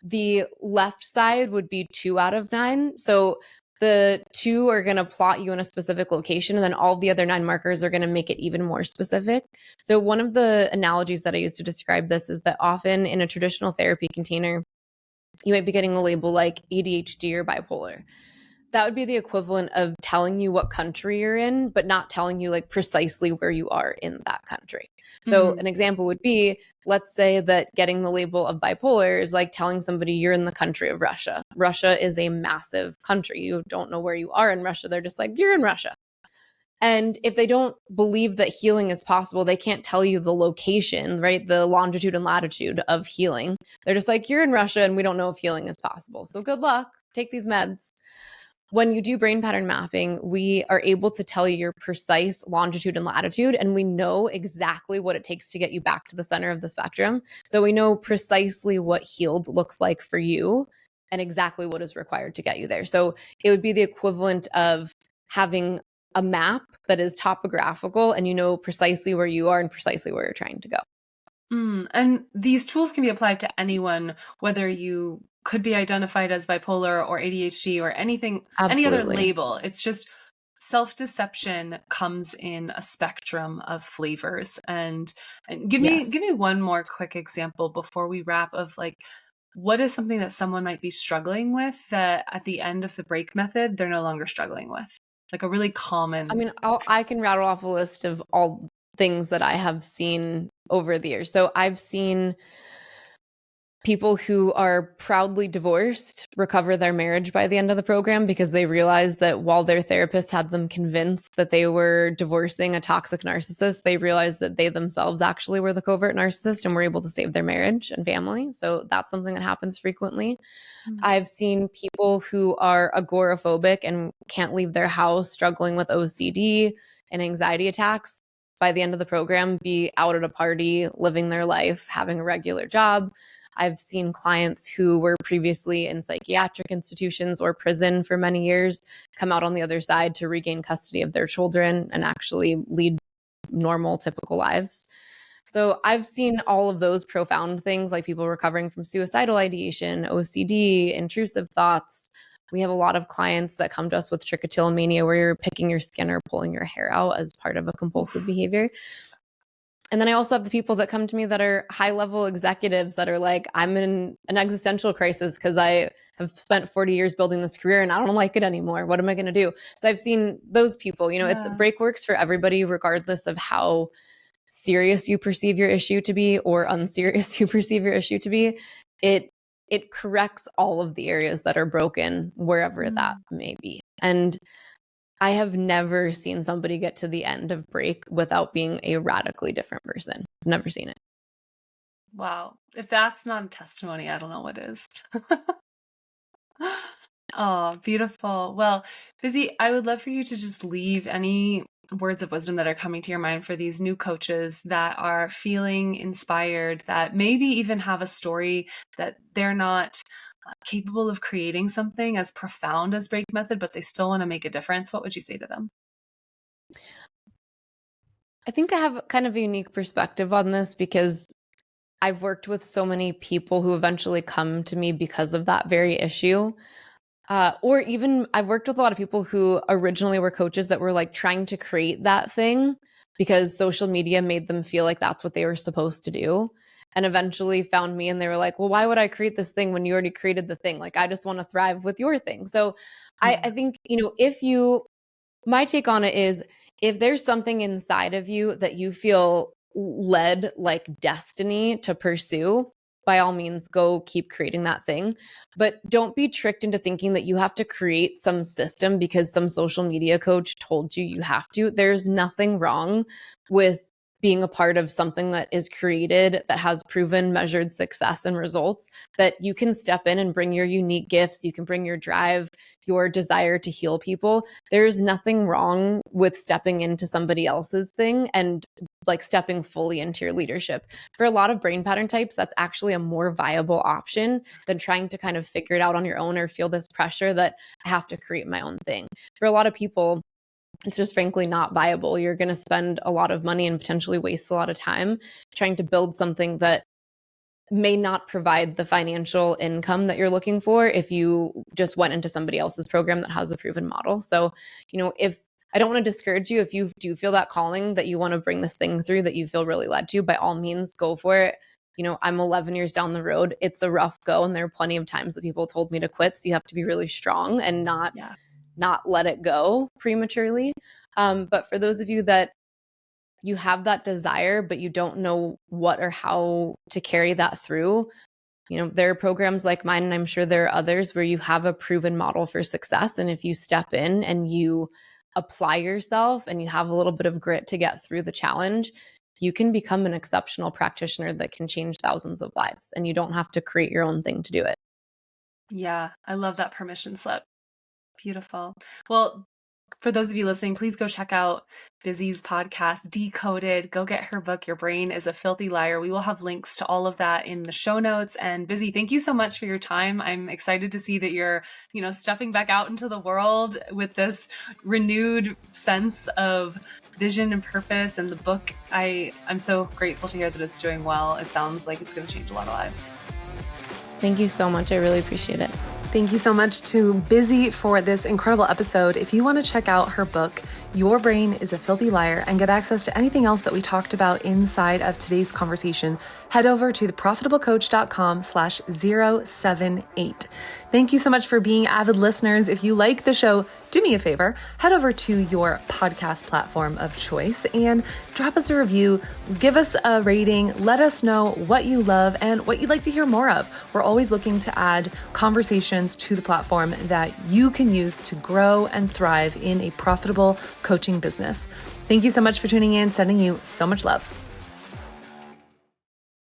the left side would be 2 out of 9. So the 2 are going to plot you in a specific location, and then all the other 9 markers are going to make it even more specific. So one of the analogies that I use to describe this is that often in a traditional therapy container, you might be getting a label like ADHD or bipolar. That would be the equivalent of telling you what country you're in, but not telling you like precisely where you are in that country. So an example would be, let's say that getting the label of bipolar is like telling somebody you're in the country of Russia. Russia is a massive country. You don't know where you are in Russia. They're just like, you're in Russia. And if they don't believe that healing is possible, they can't tell you the location, right? The longitude and latitude of healing. They're just like, you're in Russia and we don't know if healing is possible. So good luck, take these meds. When you do brain pattern mapping, we are able to tell you your precise longitude and latitude, and we know exactly what it takes to get you back to the center of the spectrum. So we know precisely what healed looks like for you and exactly what is required to get you there. So it would be the equivalent of having a map that is topographical, and you know precisely where you are and precisely where you're trying to go. And these tools can be applied to anyone, whether you could be identified as bipolar or ADHD or anything, any other label. It's just self-deception comes in a spectrum of flavors. And give me one more quick example before we wrap of like, what is something that someone might be struggling with that at the end of the break method, they're no longer struggling with? Like a really common. I mean, I can rattle off a list of all things that I have seen over the years. So I've seen people who are proudly divorced recover their marriage by the end of the program because they realized that while their therapist had them convinced that they were divorcing a toxic narcissist, they realized that they themselves actually were the covert narcissist and were able to save their marriage and family. So that's something that happens frequently. I've seen people who are agoraphobic and can't leave their house, struggling with OCD and anxiety attacks, by the end of the program be out at a party, living their life, having a regular job. I've seen clients who were previously in psychiatric institutions or prison for many years come out on the other side to regain custody of their children and actually lead normal, typical lives. So I've seen all of those profound things, like people recovering from suicidal ideation, OCD, intrusive thoughts. We have a lot of clients that come to us with trichotillomania, where you're picking your skin or pulling your hair out as part of a compulsive behavior. And then I also have the people that come to me that are high-level executives that are like, I'm in an existential crisis because I have spent 40 years building this career and I don't like it anymore. What am I going to do? So I've seen those people. You know, it's break works for everybody, regardless of how serious you perceive your issue to be or unserious you perceive your issue to be. It it corrects all of the areas that are broken wherever that may be. And I have never seen somebody get to the end of break without being a radically different person. I've never seen it. Wow. If that's not a testimony, I don't know what is. Oh, beautiful. Well, Bizzie, I would love for you to just leave any words of wisdom that are coming to your mind for these new coaches that are feeling inspired, that maybe even have a story that they're not capable of creating something as profound as Break Method, but they still want to make a difference. What would you say to them? I think I have kind of a unique perspective on this because I've worked with so many people who eventually come to me because of that very issue. Or even I've worked with a lot of people who originally were coaches that were like trying to create that thing because social media made them feel like that's what they were supposed to do. And eventually found me and they were like, well, why would I create this thing when you already created the thing? Like, I just want to thrive with your thing. So I think, my take on it is if there's something inside of you that you feel led like destiny to pursue, by all means, go keep creating that thing. But don't be tricked into thinking that you have to create some system because some social media coach told you have to. There's nothing wrong with being a part of something that is created that has proven measured success and results, that you can step in and bring your unique gifts. You can bring your drive, your desire to heal people. There's nothing wrong with stepping into somebody else's thing and like stepping fully into your leadership. For a lot of brain pattern types, that's actually a more viable option than trying to kind of figure it out on your own or feel this pressure that I have to create my own thing. For a lot of people, it's just frankly not viable. You're going to spend a lot of money and potentially waste a lot of time trying to build something that may not provide the financial income that you're looking for if you just went into somebody else's program that has a proven model. So, if I don't want to discourage you, if you do feel that calling that you want to bring this thing through that you feel really led to, by all means, go for it. I'm 11 years down the road. It's a rough go. And there are plenty of times that people told me to quit. So you have to be really strong and not let it go prematurely. But for those of you that you have that desire, but you don't know what or how to carry that through, there are programs like mine, and I'm sure there are others where you have a proven model for success. And if you step in and you apply yourself and you have a little bit of grit to get through the challenge, you can become an exceptional practitioner that can change thousands of lives. And you don't have to create your own thing to do it. Yeah, I love that permission slip. Beautiful. Well, for those of you listening, please go check out Bizzie's podcast, Decoded. Go get her book, Your Brain is a Filthy Liar. We will have links to all of that in the show notes. And Bizzie, thank you so much for your time. I'm excited to see that you're, stepping back out into the world with this renewed sense of vision and purpose. And the book, I'm so grateful to hear that it's doing well. It sounds like it's going to change a lot of lives. Thank you so much. I really appreciate it. Thank you so much to Bizzie for this incredible episode. If you want to check out her book, Your Brain is a Filthy Liar, and get access to anything else that we talked about inside of today's conversation, head over to theprofitablecoach.com/078. Thank you so much for being avid listeners. If you like the show, do me a favor, head over to your podcast platform of choice and drop us a review, give us a rating, let us know what you love and what you'd like to hear more of. We're always looking to add conversations to the platform that you can use to grow and thrive in a profitable coaching business. Thank you so much for tuning in, sending you so much love.